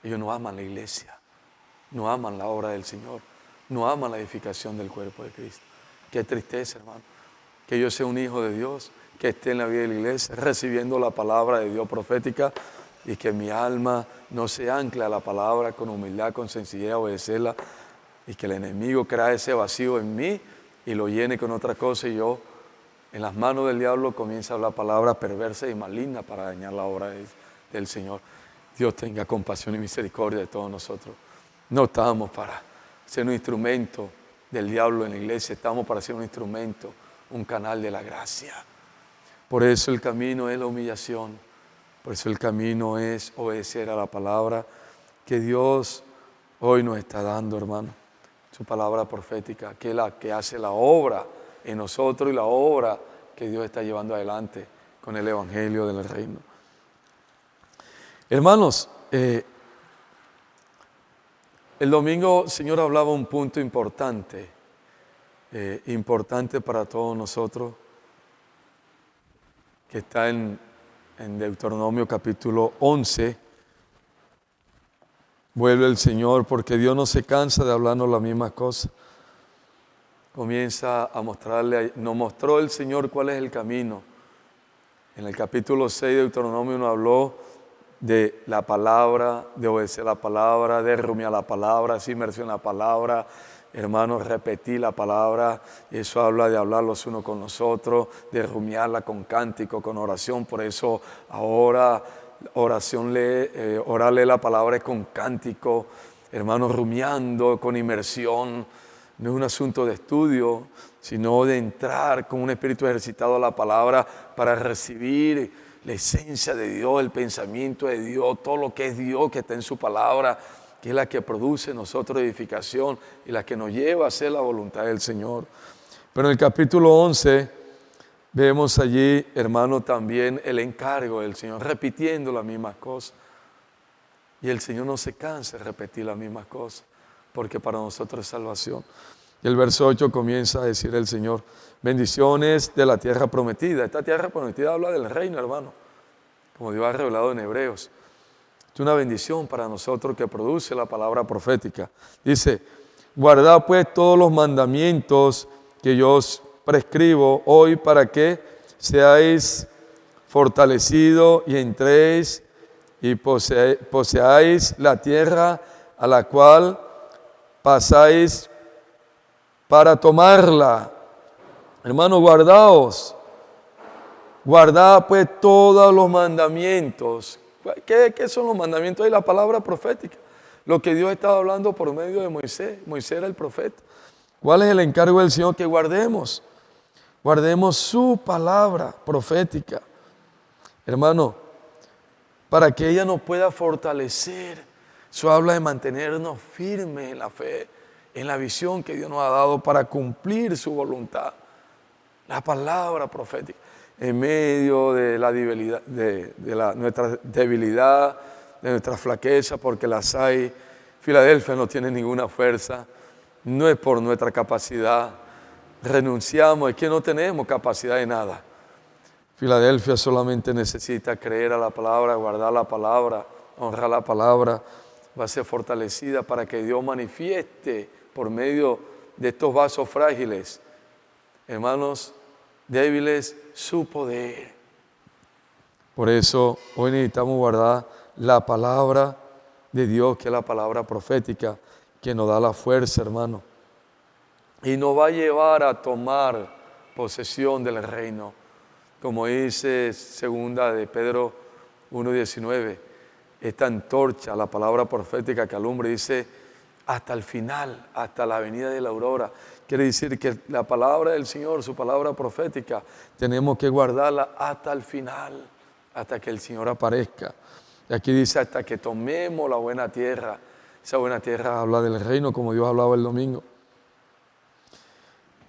B: Ellos no aman la iglesia. No aman la obra del Señor. No aman la edificación del cuerpo de Cristo. Qué tristeza, hermano. Que yo sea un hijo de Dios, que esté en la vida de la iglesia, recibiendo la palabra de Dios profética y que mi alma no se ancle a la palabra con humildad, con sencillez, obedecerla y que el enemigo crea ese vacío en mí y lo llene con otra cosa y yo en las manos del diablo comienza a hablar palabras perversas y malignas para dañar la obra del Señor. Dios tenga compasión y misericordia de todos nosotros. No estamos para ser un instrumento del diablo en la iglesia, estamos para ser un instrumento, un canal de la gracia. Por eso el camino es la humillación, por eso el camino es obedecer a la palabra que Dios hoy nos está dando, hermano. Su palabra profética, que es la que hace la obra en nosotros y la obra que Dios está llevando adelante con el evangelio del reino. Hermanos, el domingo el Señor hablaba un punto importante para todos nosotros, que está en Deuteronomio capítulo 11. Vuelve el Señor porque Dios no se cansa de hablarnos las mismas cosas. Comienza a nos mostró el Señor cuál es el camino. En el capítulo 6 de Deuteronomio nos habló de la palabra, de obedecer la palabra, de rumiar la palabra, de inmersión en la palabra. Hermanos, repetir la palabra, eso habla de hablar los unos con los otros, de rumiarla con cántico, con oración. Por eso ahora orar la palabra es con cántico, hermanos, rumiando, con inmersión. No es un asunto de estudio, sino de entrar con un espíritu ejercitado a la palabra para recibir la esencia de Dios, el pensamiento de Dios, todo lo que es Dios que está en su palabra, que es la que produce en nosotros edificación y la que nos lleva a hacer la voluntad del Señor. Pero en el capítulo 11 vemos allí, hermano, también el encargo del Señor, repitiendo las mismas cosas. Y el Señor no se cansa de repetir las mismas cosas, porque para nosotros es salvación. Y el verso 8 comienza a decir el Señor, bendiciones de la tierra prometida. Esta tierra prometida habla del reino, hermano, como Dios ha revelado en Hebreos. Es una bendición para nosotros que produce la palabra profética. Dice, guardad pues todos los mandamientos que yo os prescribo hoy para que seáis fortalecidos y entréis y poseáis la tierra a la cual pasáis para tomarla. Hermanos, guardaos. Guardad pues todos los mandamientos. ¿Qué son los mandamientos? Hay la palabra profética. Lo que Dios estaba hablando por medio de Moisés. Moisés era el profeta. ¿Cuál es el encargo del Señor? Que guardemos. Guardemos su palabra profética. Hermano, para que ella nos pueda fortalecer. Eso habla de mantenernos firmes en la fe, en la visión que Dios nos ha dado para cumplir su voluntad. La palabra profética. En medio de la debilidad, nuestra debilidad, de nuestra flaqueza, porque las hay. Filadelfia no tiene ninguna fuerza. No es por nuestra capacidad. Renunciamos, es que no tenemos capacidad de nada. Filadelfia solamente necesita creer a la palabra, guardar la palabra, honrar la palabra. Va a ser fortalecida para que Dios manifieste por medio de estos vasos frágiles, hermanos débiles, su poder. Por eso hoy necesitamos guardar la palabra de Dios, que es la palabra profética, que nos da la fuerza, hermano. Y nos va a llevar a tomar posesión del reino. Como dice segunda de Pedro 1:19, esta antorcha, la palabra profética que alumbra, dice hasta el final, hasta la venida de la aurora. Quiere decir que la palabra del Señor, su palabra profética, tenemos que guardarla hasta el final, hasta que el Señor aparezca. Y aquí dice hasta que tomemos la buena tierra. Esa buena tierra habla del reino, como Dios hablaba el domingo.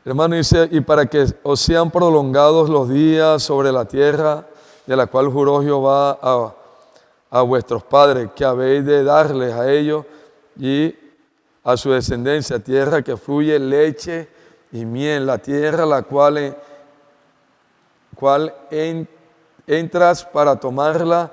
B: Hermano, dice, y para que os sean prolongados los días sobre la tierra, de la cual juró Jehová a vuestros padres, que habéis de darles a ellos y a su descendencia, tierra que fluye leche y miel, la tierra la cual entras para tomarla,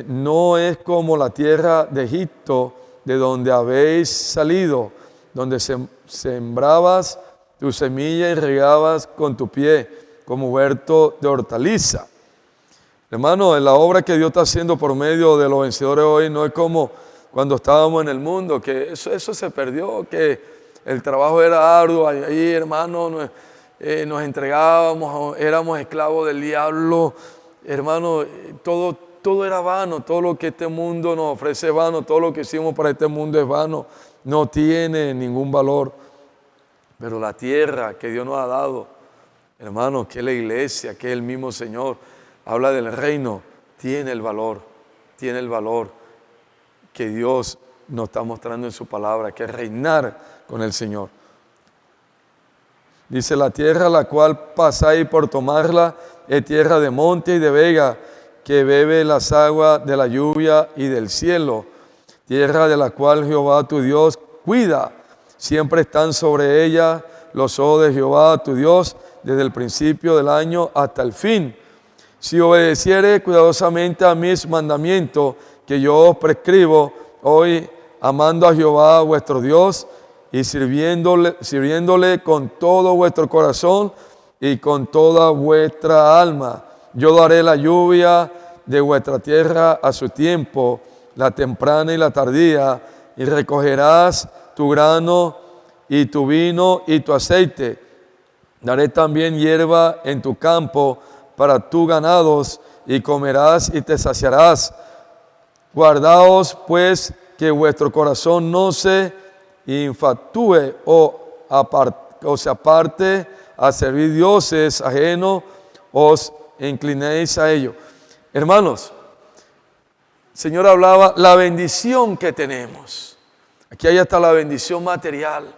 B: no es como la tierra de Egipto, de donde habéis salido, donde sembrabas tu semilla y regabas con tu pie, como huerto de hortaliza. Hermano, en la obra que Dios está haciendo por medio de los vencedores hoy, no es como cuando estábamos en el mundo, que eso se perdió, que el trabajo era arduo, ahí hermano, nos entregábamos, éramos esclavos del diablo, hermano, todo era vano, todo lo que este mundo nos ofrece es vano, todo lo que hicimos para este mundo es vano, no tiene ningún valor. Pero la tierra que Dios nos ha dado, hermano, que es la iglesia, que es el mismo Señor, habla del reino, tiene el valor que Dios nos está mostrando en su palabra, que es reinar con el Señor. Dice, la tierra la cual pasáis por tomarla es tierra de monte y de vega, que bebe las aguas de la lluvia y del cielo, tierra de la cual Jehová tu Dios cuida. Siempre están sobre ella los ojos de Jehová tu Dios, desde el principio del año hasta el fin. Si obedeciere cuidadosamente a mis mandamientos que yo os prescribo hoy, amando a Jehová vuestro Dios y sirviéndole con todo vuestro corazón y con toda vuestra alma, yo daré la lluvia de vuestra tierra a su tiempo, la temprana y la tardía, y recogerás tu grano y tu vino y tu aceite. Daré también hierba en tu campo para tus ganados, y comerás y te saciarás. Guardaos pues que vuestro corazón no se infatué o se aparte a servir dioses ajenos, os inclinéis a ello. Hermanos, el Señor hablaba la bendición que tenemos. Aquí hay hasta la bendición material,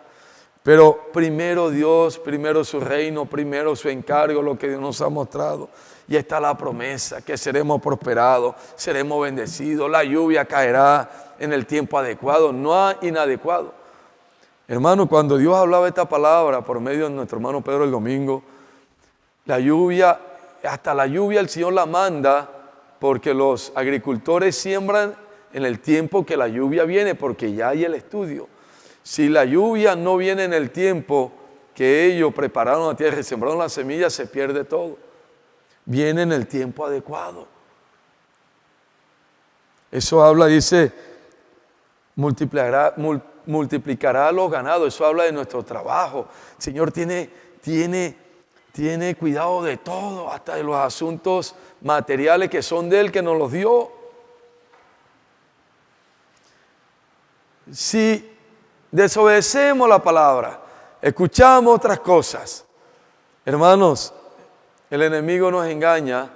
B: pero primero Dios, primero su reino, primero su encargo, lo que Dios nos ha mostrado. Y está la promesa que seremos prosperados, seremos bendecidos, la lluvia caerá en el tiempo adecuado, no inadecuado. Hermano, cuando Dios hablaba esta palabra por medio de nuestro hermano Pedro el domingo, la lluvia, hasta la lluvia el Señor la manda porque los agricultores siembran en el tiempo que la lluvia viene, porque ya hay el estudio. Si la lluvia no viene en el tiempo que ellos prepararon la tierra y sembraron la semilla, se pierde todo. Viene en el tiempo adecuado. Eso habla, dice, multiplicará los ganados. Eso habla de nuestro trabajo. El Señor tiene cuidado de todo, hasta de los asuntos materiales que son de Él, que nos los dio. Si desobedecemos la palabra, escuchamos otras cosas, hermanos, el enemigo nos engaña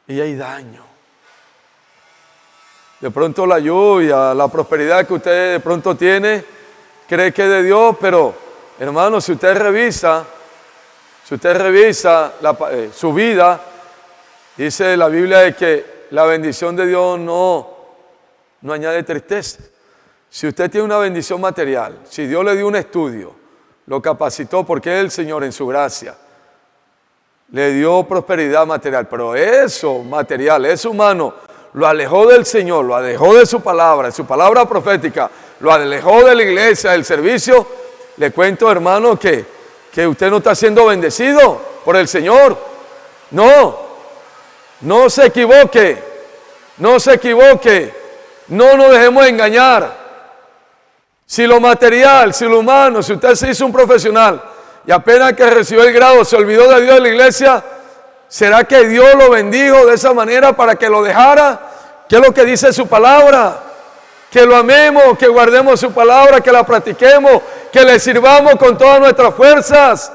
B: y hay daño. De pronto la lluvia, la prosperidad que usted de pronto tiene, cree que es de Dios, pero hermano, si usted revisa su vida, dice la Biblia de que la bendición de Dios no añade tristeza. Si usted tiene una bendición material, si Dios le dio un estudio, lo capacitó porque es el Señor en su gracia, le dio prosperidad material, pero eso material, eso humano, lo alejó del Señor, lo alejó de su palabra profética, lo alejó de la iglesia, del servicio. Le cuento, hermano, que usted no está siendo bendecido por el Señor. No se equivoque, no nos dejemos engañar. Si lo material, si lo humano, si usted se hizo un profesional y apenas que recibió el grado se olvidó de Dios de la iglesia, ¿será que Dios lo bendijo de esa manera para que lo dejara? ¿Qué es lo que dice su palabra? Que lo amemos, que guardemos su palabra, que la practiquemos, que le sirvamos con todas nuestras fuerzas.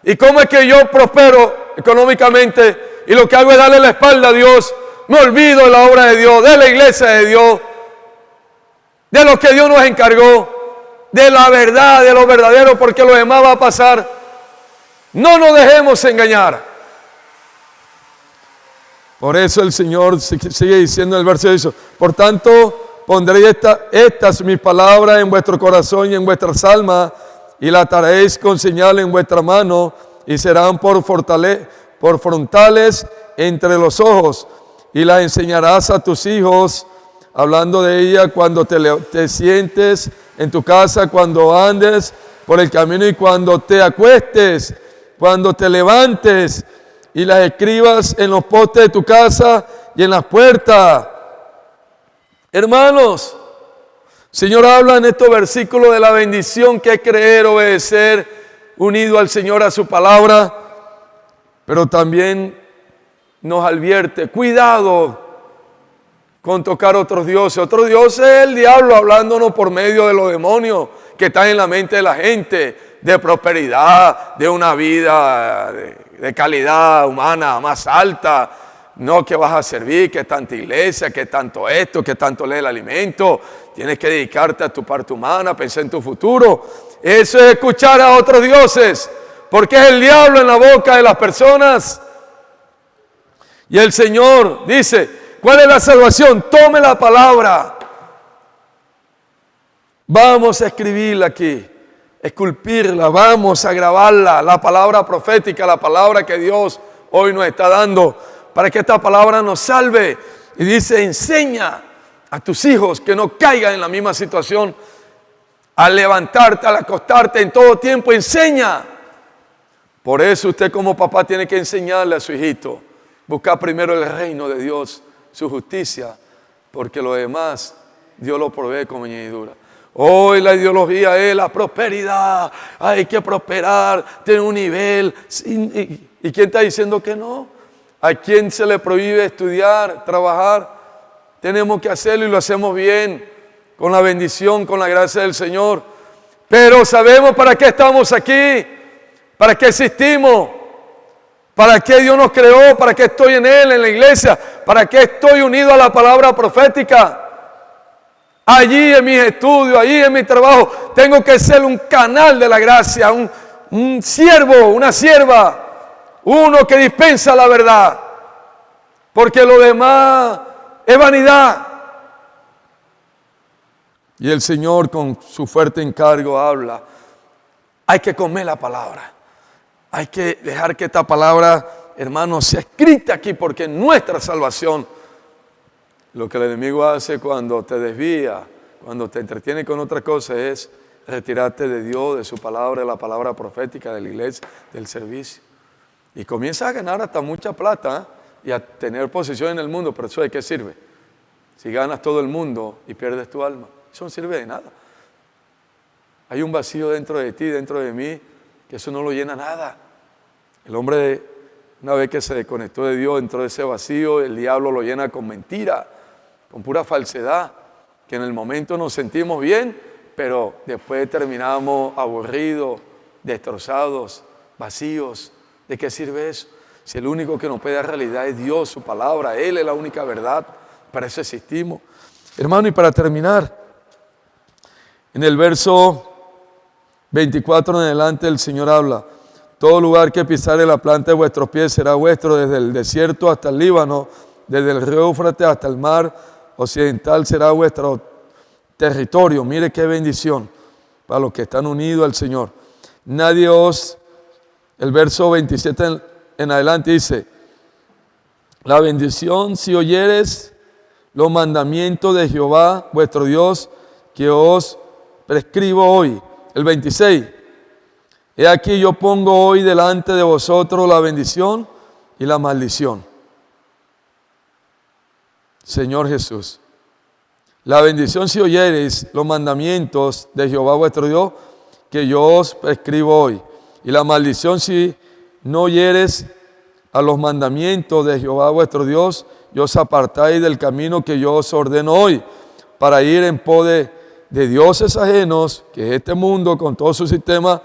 B: ¿Y cómo es que yo prospero económicamente y lo que hago es darle la espalda a Dios? Me olvido de la obra de Dios, de la iglesia de Dios, de lo que Dios nos encargó, de la verdad, de lo verdadero, porque lo demás va a pasar. No nos dejemos engañar. Por eso el Señor sigue diciendo en el verso 8, por tanto pondré estas mis palabras en vuestro corazón y en vuestras almas, y las ataréis con señal en vuestra mano, y serán por frontales entre los ojos, y las enseñarás a tus hijos, hablando de ella cuando te sientes en tu casa, cuando andes por el camino y cuando te acuestes, cuando te levantes, y las escribas en los postes de tu casa y en las puertas. Hermanos, el Señor habla en estos versículos de la bendición que es creer, obedecer, unido al Señor, a su palabra, pero también nos advierte, cuidado con tocar otros dioses. Otro dios es el diablo hablándonos por medio de los demonios que están en la mente de la gente, de prosperidad, de una vida de calidad humana más alta. No, que vas a servir, que tanta iglesia, que tanto esto, que tanto lee el alimento. Tienes que dedicarte a tu parte humana, pensar en tu futuro. Eso es escuchar a otros dioses, porque es el diablo en la boca de las personas. Y el Señor dice, ¿cuál es la salvación? Tome la palabra. Vamos a escribirla aquí, esculpirla, vamos a grabarla, la palabra profética, la palabra que Dios hoy nos está dando, para que esta palabra nos salve. Y dice, enseña a tus hijos que no caigan en la misma situación, al levantarte, al acostarte, en todo tiempo, enseña. Por eso usted como papá tiene que enseñarle a su hijito, buscar primero el reino de Dios, su justicia, porque lo demás Dios lo provee con añadidura. Hoy la ideología es la prosperidad, hay que prosperar, tener un nivel. ¿Y quién está diciendo que no? ¿A quién se le prohíbe estudiar, trabajar? Tenemos que hacerlo y lo hacemos bien, con la bendición, con la gracia del Señor. Pero sabemos para qué estamos aquí, para qué existimos, para qué Dios nos creó, para qué estoy en Él, en la iglesia, para qué estoy unido a la palabra profética. Allí en mis estudios, allí en mi trabajo, tengo que ser un canal de la gracia, un siervo, una sierva, uno que dispensa la verdad, porque lo demás es vanidad. Y el Señor con su fuerte encargo habla. Hay que comer la palabra. Hay que dejar que esta palabra, hermanos, sea escrita aquí, porque nuestra salvación, lo que el enemigo hace cuando te desvía, cuando te entretiene con otra cosa, es retirarte de Dios, de su palabra, de la palabra profética, de la iglesia, del servicio. Y comienza a ganar hasta mucha plata y a tener posición en el mundo, pero ¿eso de qué sirve? Si ganas todo el mundo y pierdes tu alma, eso no sirve de nada. Hay un vacío dentro de ti, dentro de mí, que eso no lo llena nada. El hombre, una vez que se desconectó de Dios, entró de ese vacío, el diablo lo llena con mentira, con pura falsedad, que en el momento nos sentimos bien, pero después terminamos aburridos, destrozados, vacíos. ¿De qué sirve eso? Si el único que nos puede dar realidad es Dios, su palabra, Él es la única verdad, para eso existimos. Hermano, y para terminar, en el verso 24 en adelante el Señor habla: todo lugar que pisare la planta de vuestros pies será vuestro, desde el desierto hasta el Líbano, desde el río Éufrates hasta el mar occidental será vuestro territorio. Mire qué bendición para los que están unidos al Señor. Nadie os, el verso 27 en adelante dice: la bendición si oyeres los mandamientos de Jehová vuestro Dios, que os prescribo hoy. El 26: he aquí yo pongo hoy delante de vosotros la bendición y la maldición. Señor Jesús, la bendición si oyereis los mandamientos de Jehová vuestro Dios, que yo os prescribo hoy. Y la maldición si no oyeres a los mandamientos de Jehová vuestro Dios, y os apartáis del camino que yo os ordeno hoy, para ir en pos de dioses ajenos, que es este mundo con todo su sistema,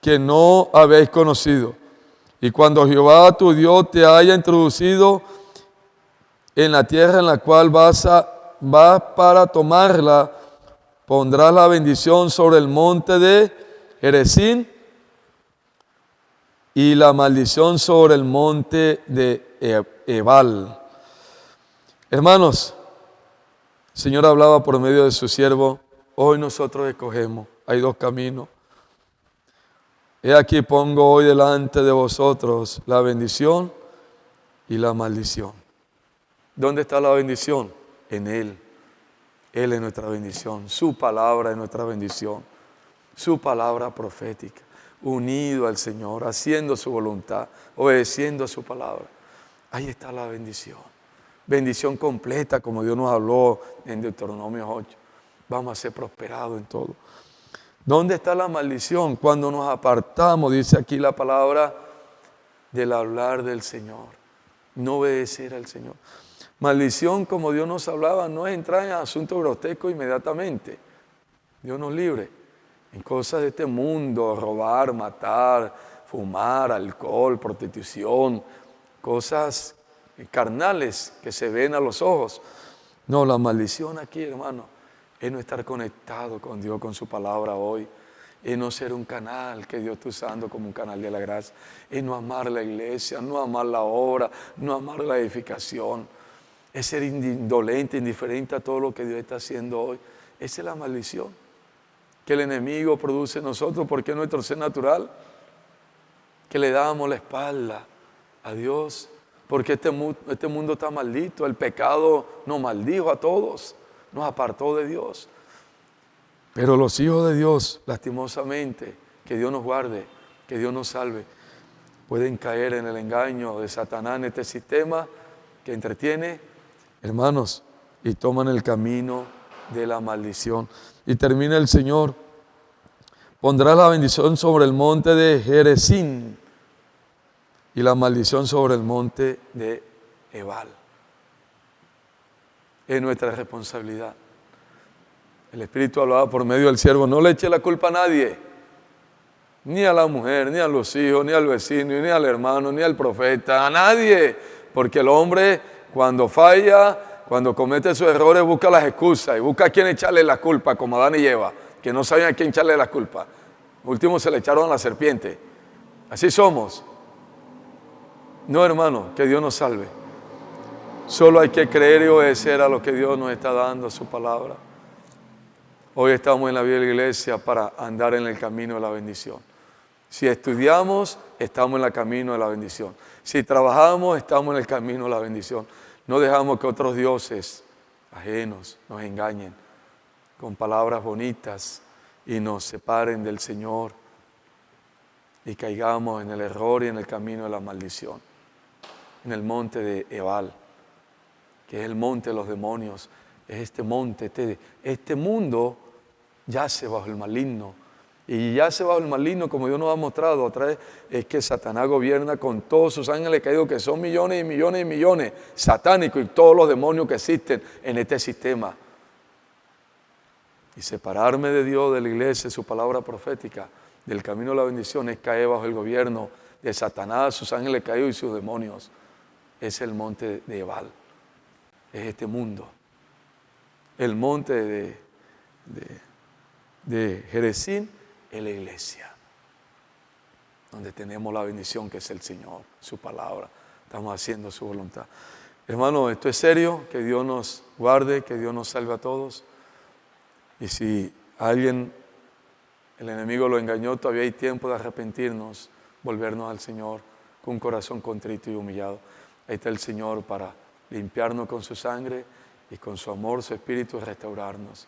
B: que no habéis conocido. Y cuando Jehová tu Dios te haya introducido en la tierra en la cual vas para tomarla, pondrás la bendición sobre el monte de Gerizim y la maldición sobre el monte de Ebal. Hermanos, el Señor hablaba por medio de su siervo. Hoy nosotros escogemos. Hay dos caminos. He aquí pongo hoy delante de vosotros la bendición y la maldición. ¿Dónde está la bendición? En Él. Él es nuestra bendición. Su palabra es nuestra bendición. Su palabra profética. Unido al Señor, haciendo su voluntad, obedeciendo a su palabra. Ahí está la bendición. Bendición completa, como Dios nos habló en Deuteronomio 8. Vamos a ser prosperados en todo. ¿Dónde está la maldición? Cuando nos apartamos, dice aquí la palabra, del hablar del Señor. No obedecer al Señor. Maldición, como Dios nos hablaba, no es entrar en asuntos grotescos inmediatamente. Dios nos libre. En cosas de este mundo, robar, matar, fumar, alcohol, prostitución, cosas carnales que se ven a los ojos. No, la maldición aquí, hermano, es no estar conectado con Dios, con su palabra hoy. Es no ser un canal que Dios está usando como un canal de la gracia. Es no amar la iglesia, no amar la obra, no amar la edificación. Es ser indolente, indiferente a todo lo que Dios está haciendo hoy. Esa es la maldición que el enemigo produce en nosotros, porque es nuestro ser natural, que le damos la espalda a Dios, porque este mundo está maldito. El pecado nos maldijo a todos, nos apartó de Dios. Pero los hijos de Dios, lastimosamente, que Dios nos guarde, que Dios nos salve, pueden caer en el engaño de Satanás, en este sistema que entretiene, hermanos, y toman el camino de la maldición. Y termina el Señor: pondrá la bendición sobre el monte de Gerizim y la maldición sobre el monte de Ebal. Es nuestra responsabilidad. El Espíritu hablaba por medio del siervo: no le eche la culpa a nadie, ni a la mujer, ni a los hijos, ni al vecino, ni al hermano, ni al profeta, a nadie, porque el hombre cuando falla, cuando comete sus errores, busca las excusas y busca a quién echarle la culpa, como Adán y Eva, que no sabían a quién echarle la culpa. Último se le echaron a la serpiente. Así somos. No, hermano, que Dios nos salve. Solo hay que creer y obedecer a lo que Dios nos está dando, a su palabra. Hoy estamos en la vida de la iglesia para andar en el camino de la bendición. Si estudiamos, estamos en el camino de la bendición. Si trabajamos, estamos en el camino de la bendición. No dejamos que otros dioses ajenos nos engañen con palabras bonitas y nos separen del Señor y caigamos en el error y en el camino de la maldición. En el monte de Ebal, que es el monte de los demonios, es este monte, este mundo yace bajo el maligno. Y yace bajo el maligno, como Dios nos ha mostrado otra vez, es que Satanás gobierna con todos sus ángeles caídos, que son millones y millones y millones, satánicos, y todos los demonios que existen en este sistema. Y separarme de Dios, de la iglesia, de su palabra profética, del camino de la bendición, es caer bajo el gobierno de Satanás, sus ángeles caídos y sus demonios. Es el monte de Ebal, es este mundo. El monte de Jerezín es la iglesia, donde tenemos la bendición que es el Señor, su palabra. Estamos haciendo su voluntad. Hermano, esto es serio, que Dios nos guarde, que Dios nos salve a todos. Y si alguien, el enemigo lo engañó, todavía hay tiempo de arrepentirnos, volvernos al Señor con un corazón contrito y humillado. Ahí está el Señor para limpiarnos con su sangre y con su amor, su espíritu, y restaurarnos.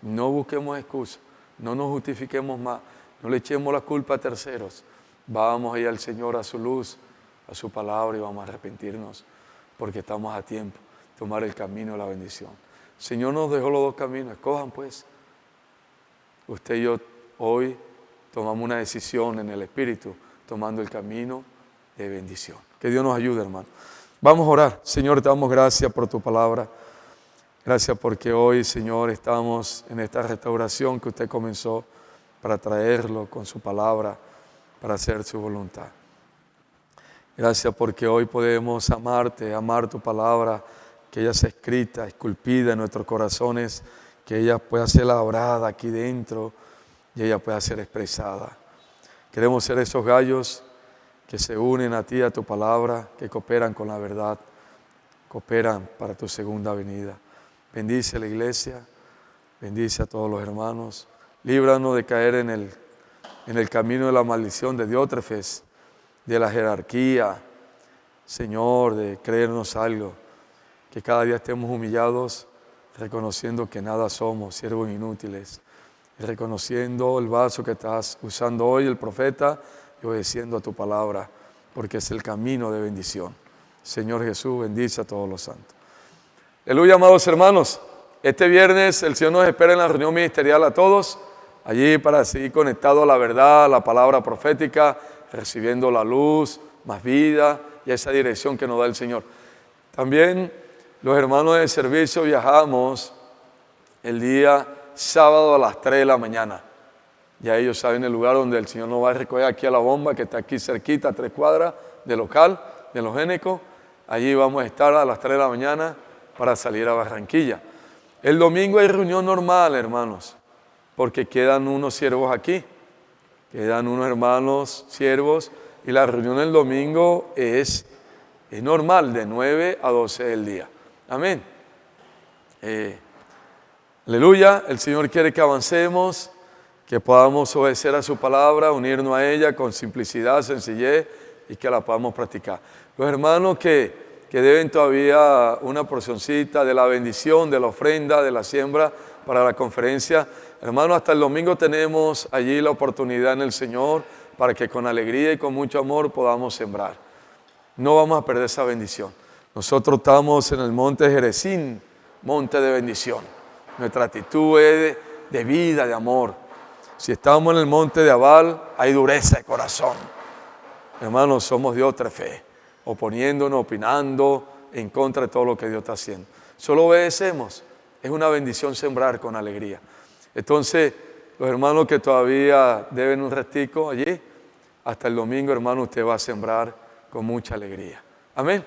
B: No busquemos excusas, no nos justifiquemos más, no le echemos la culpa a terceros. Vamos ahí al Señor, a su luz, a su palabra, y vamos a arrepentirnos, porque estamos a tiempo de tomar el camino de la bendición. El Señor nos dejó los dos caminos, escojan pues. Usted y yo hoy tomamos una decisión en el Espíritu, tomando el camino de bendición. Que Dios nos ayude, hermano. Vamos a orar. Señor, te damos gracias por tu palabra. Gracias porque hoy, Señor, estamos en esta restauración que usted comenzó para traerlo con su palabra, para hacer su voluntad. Gracias porque hoy podemos amarte, amar tu palabra, que ella sea escrita, esculpida en nuestros corazones, que ella pueda ser labrada aquí dentro y ella pueda ser expresada. Queremos ser esos gallos que se unen a ti, a tu palabra, que cooperan con la verdad, cooperan para tu segunda venida. Bendice a la iglesia, bendice a todos los hermanos, líbranos de caer en el camino de la maldición de Diótrefes, de la jerarquía, Señor, de creernos algo, que cada día estemos humillados, reconociendo que nada somos, siervos inútiles, y reconociendo el vaso que estás usando hoy, el profeta, y obedeciendo a tu palabra, porque es el camino de bendición. Señor Jesús, bendice a todos los santos. Aleluya, amados hermanos. Este viernes el Señor nos espera en la reunión ministerial a todos, allí para seguir conectados a la verdad, a la palabra profética, recibiendo la luz, más vida y esa dirección que nos da el Señor. También los hermanos de servicio viajamos el día sábado a las 3 de la mañana. Ya ellos saben el lugar donde el Señor nos va a recoger, aquí a la bomba, que está aquí cerquita, a 3 cuadras del local, de los Génicos. Allí vamos a estar a las 3 de la mañana para salir a Barranquilla. El domingo hay reunión normal, hermanos, porque quedan unos siervos aquí, quedan unos hermanos siervos, y la reunión el domingo es normal, de 9 a 12 del día. Amén. Aleluya, el Señor quiere que avancemos, que podamos obedecer a su palabra, unirnos a ella con simplicidad, sencillez, y que la podamos practicar. Los hermanos que deben todavía una porcioncita de la bendición, de la ofrenda, de la siembra para la conferencia, hermanos, hasta el domingo tenemos allí la oportunidad en el Señor para que con alegría y con mucho amor podamos sembrar. No vamos a perder esa bendición. Nosotros estamos en el monte de Jerezín, monte de bendición. Nuestra actitud es de vida, de amor. Si estamos en el monte de Abal, hay dureza de corazón. Hermanos, somos de otra fe, oponiéndonos, opinando en contra de todo lo que Dios está haciendo. Solo obedecemos. Es una bendición sembrar con alegría. Entonces, los hermanos que todavía deben un restico allí, hasta el domingo, hermano, usted va a sembrar con mucha alegría. Amén.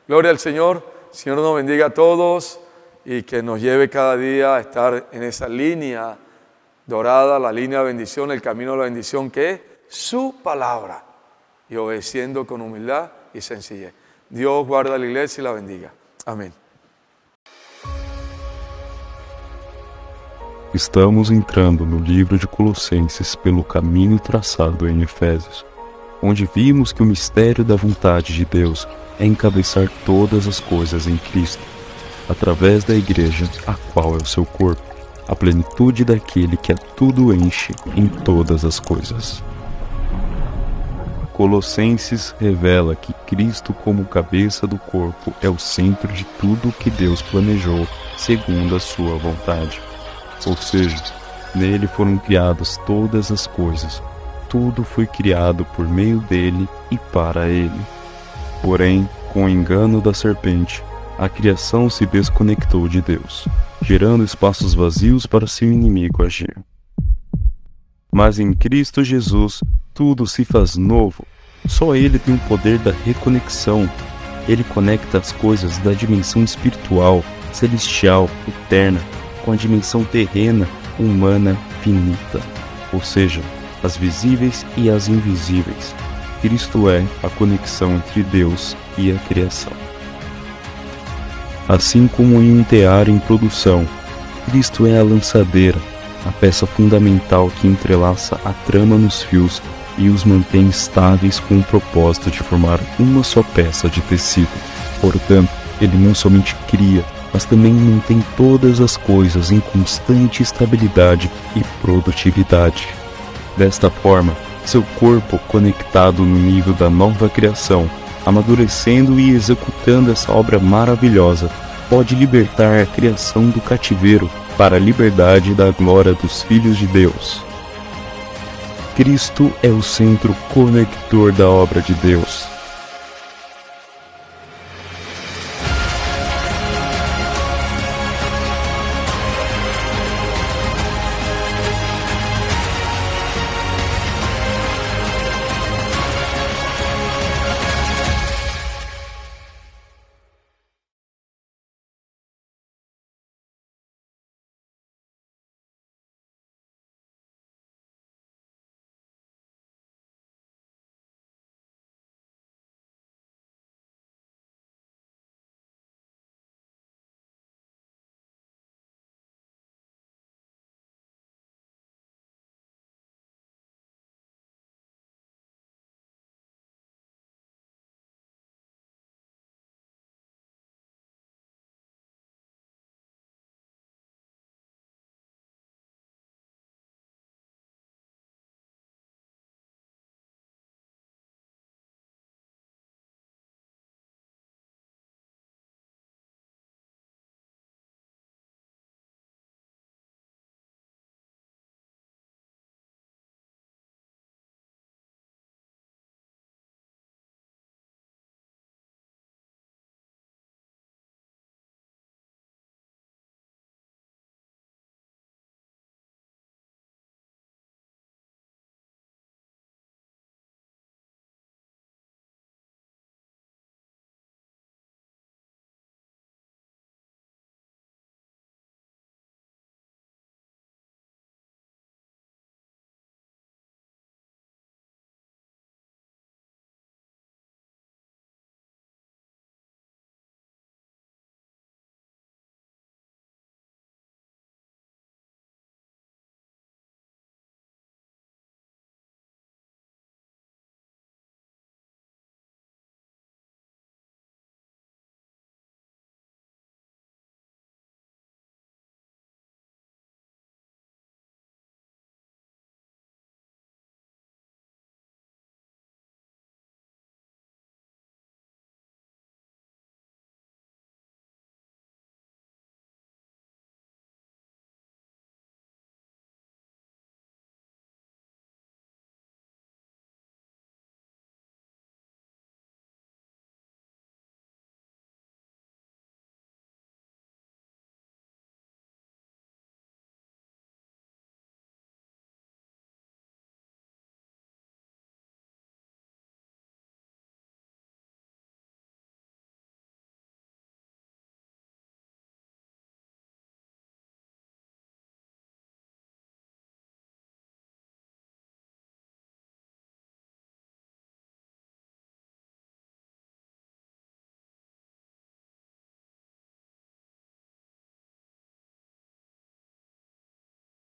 B: Gloria al Señor. El Señor nos bendiga a todos y que nos lleve cada día a estar en esa línea dorada, la línea de bendición, el camino de la bendición, que es su palabra, y obedeciendo con humildad y sencillez. Dios guarda a la iglesia y la bendiga. Amén.
A: Estamos entrando no livro de Colossenses pelo caminho traçado em Efésios, onde vimos que o mistério da vontade de Deus é encabeçar todas as coisas em Cristo, através da Igreja, a qual é o seu corpo, a plenitude daquele que a tudo enche em todas as coisas. Colossenses revela que Cristo, como cabeça do corpo, é o centro de tudo o que Deus planejou segundo a sua vontade. Ou seja, nele foram criadas todas as coisas. Tudo foi criado por meio dele e para ele. Porém, com o engano da serpente, a criação se desconectou de Deus, gerando espaços vazios para seu inimigo agir. Mas em Cristo Jesus, tudo se faz novo. Só Ele tem o poder da reconexão. Ele conecta as coisas da dimensão espiritual, celestial, eterna, com a dimensão terrena, humana, finita, ou seja, as visíveis e as invisíveis. Cristo é a conexão entre Deus e a criação. Assim como em um tear em produção, Cristo é a lançadeira, a peça fundamental que entrelaça a trama nos fios e os mantém estáveis com o propósito de formar uma só peça de tecido. Portanto, Ele não somente cria, mas também mantém todas as coisas em constante estabilidade e produtividade. Desta forma, seu corpo, conectado no nível da nova criação, amadurecendo e executando essa obra maravilhosa, pode libertar a criação do cativeiro para a liberdade da glória dos filhos de Deus. Cristo é o centro conector da obra de Deus.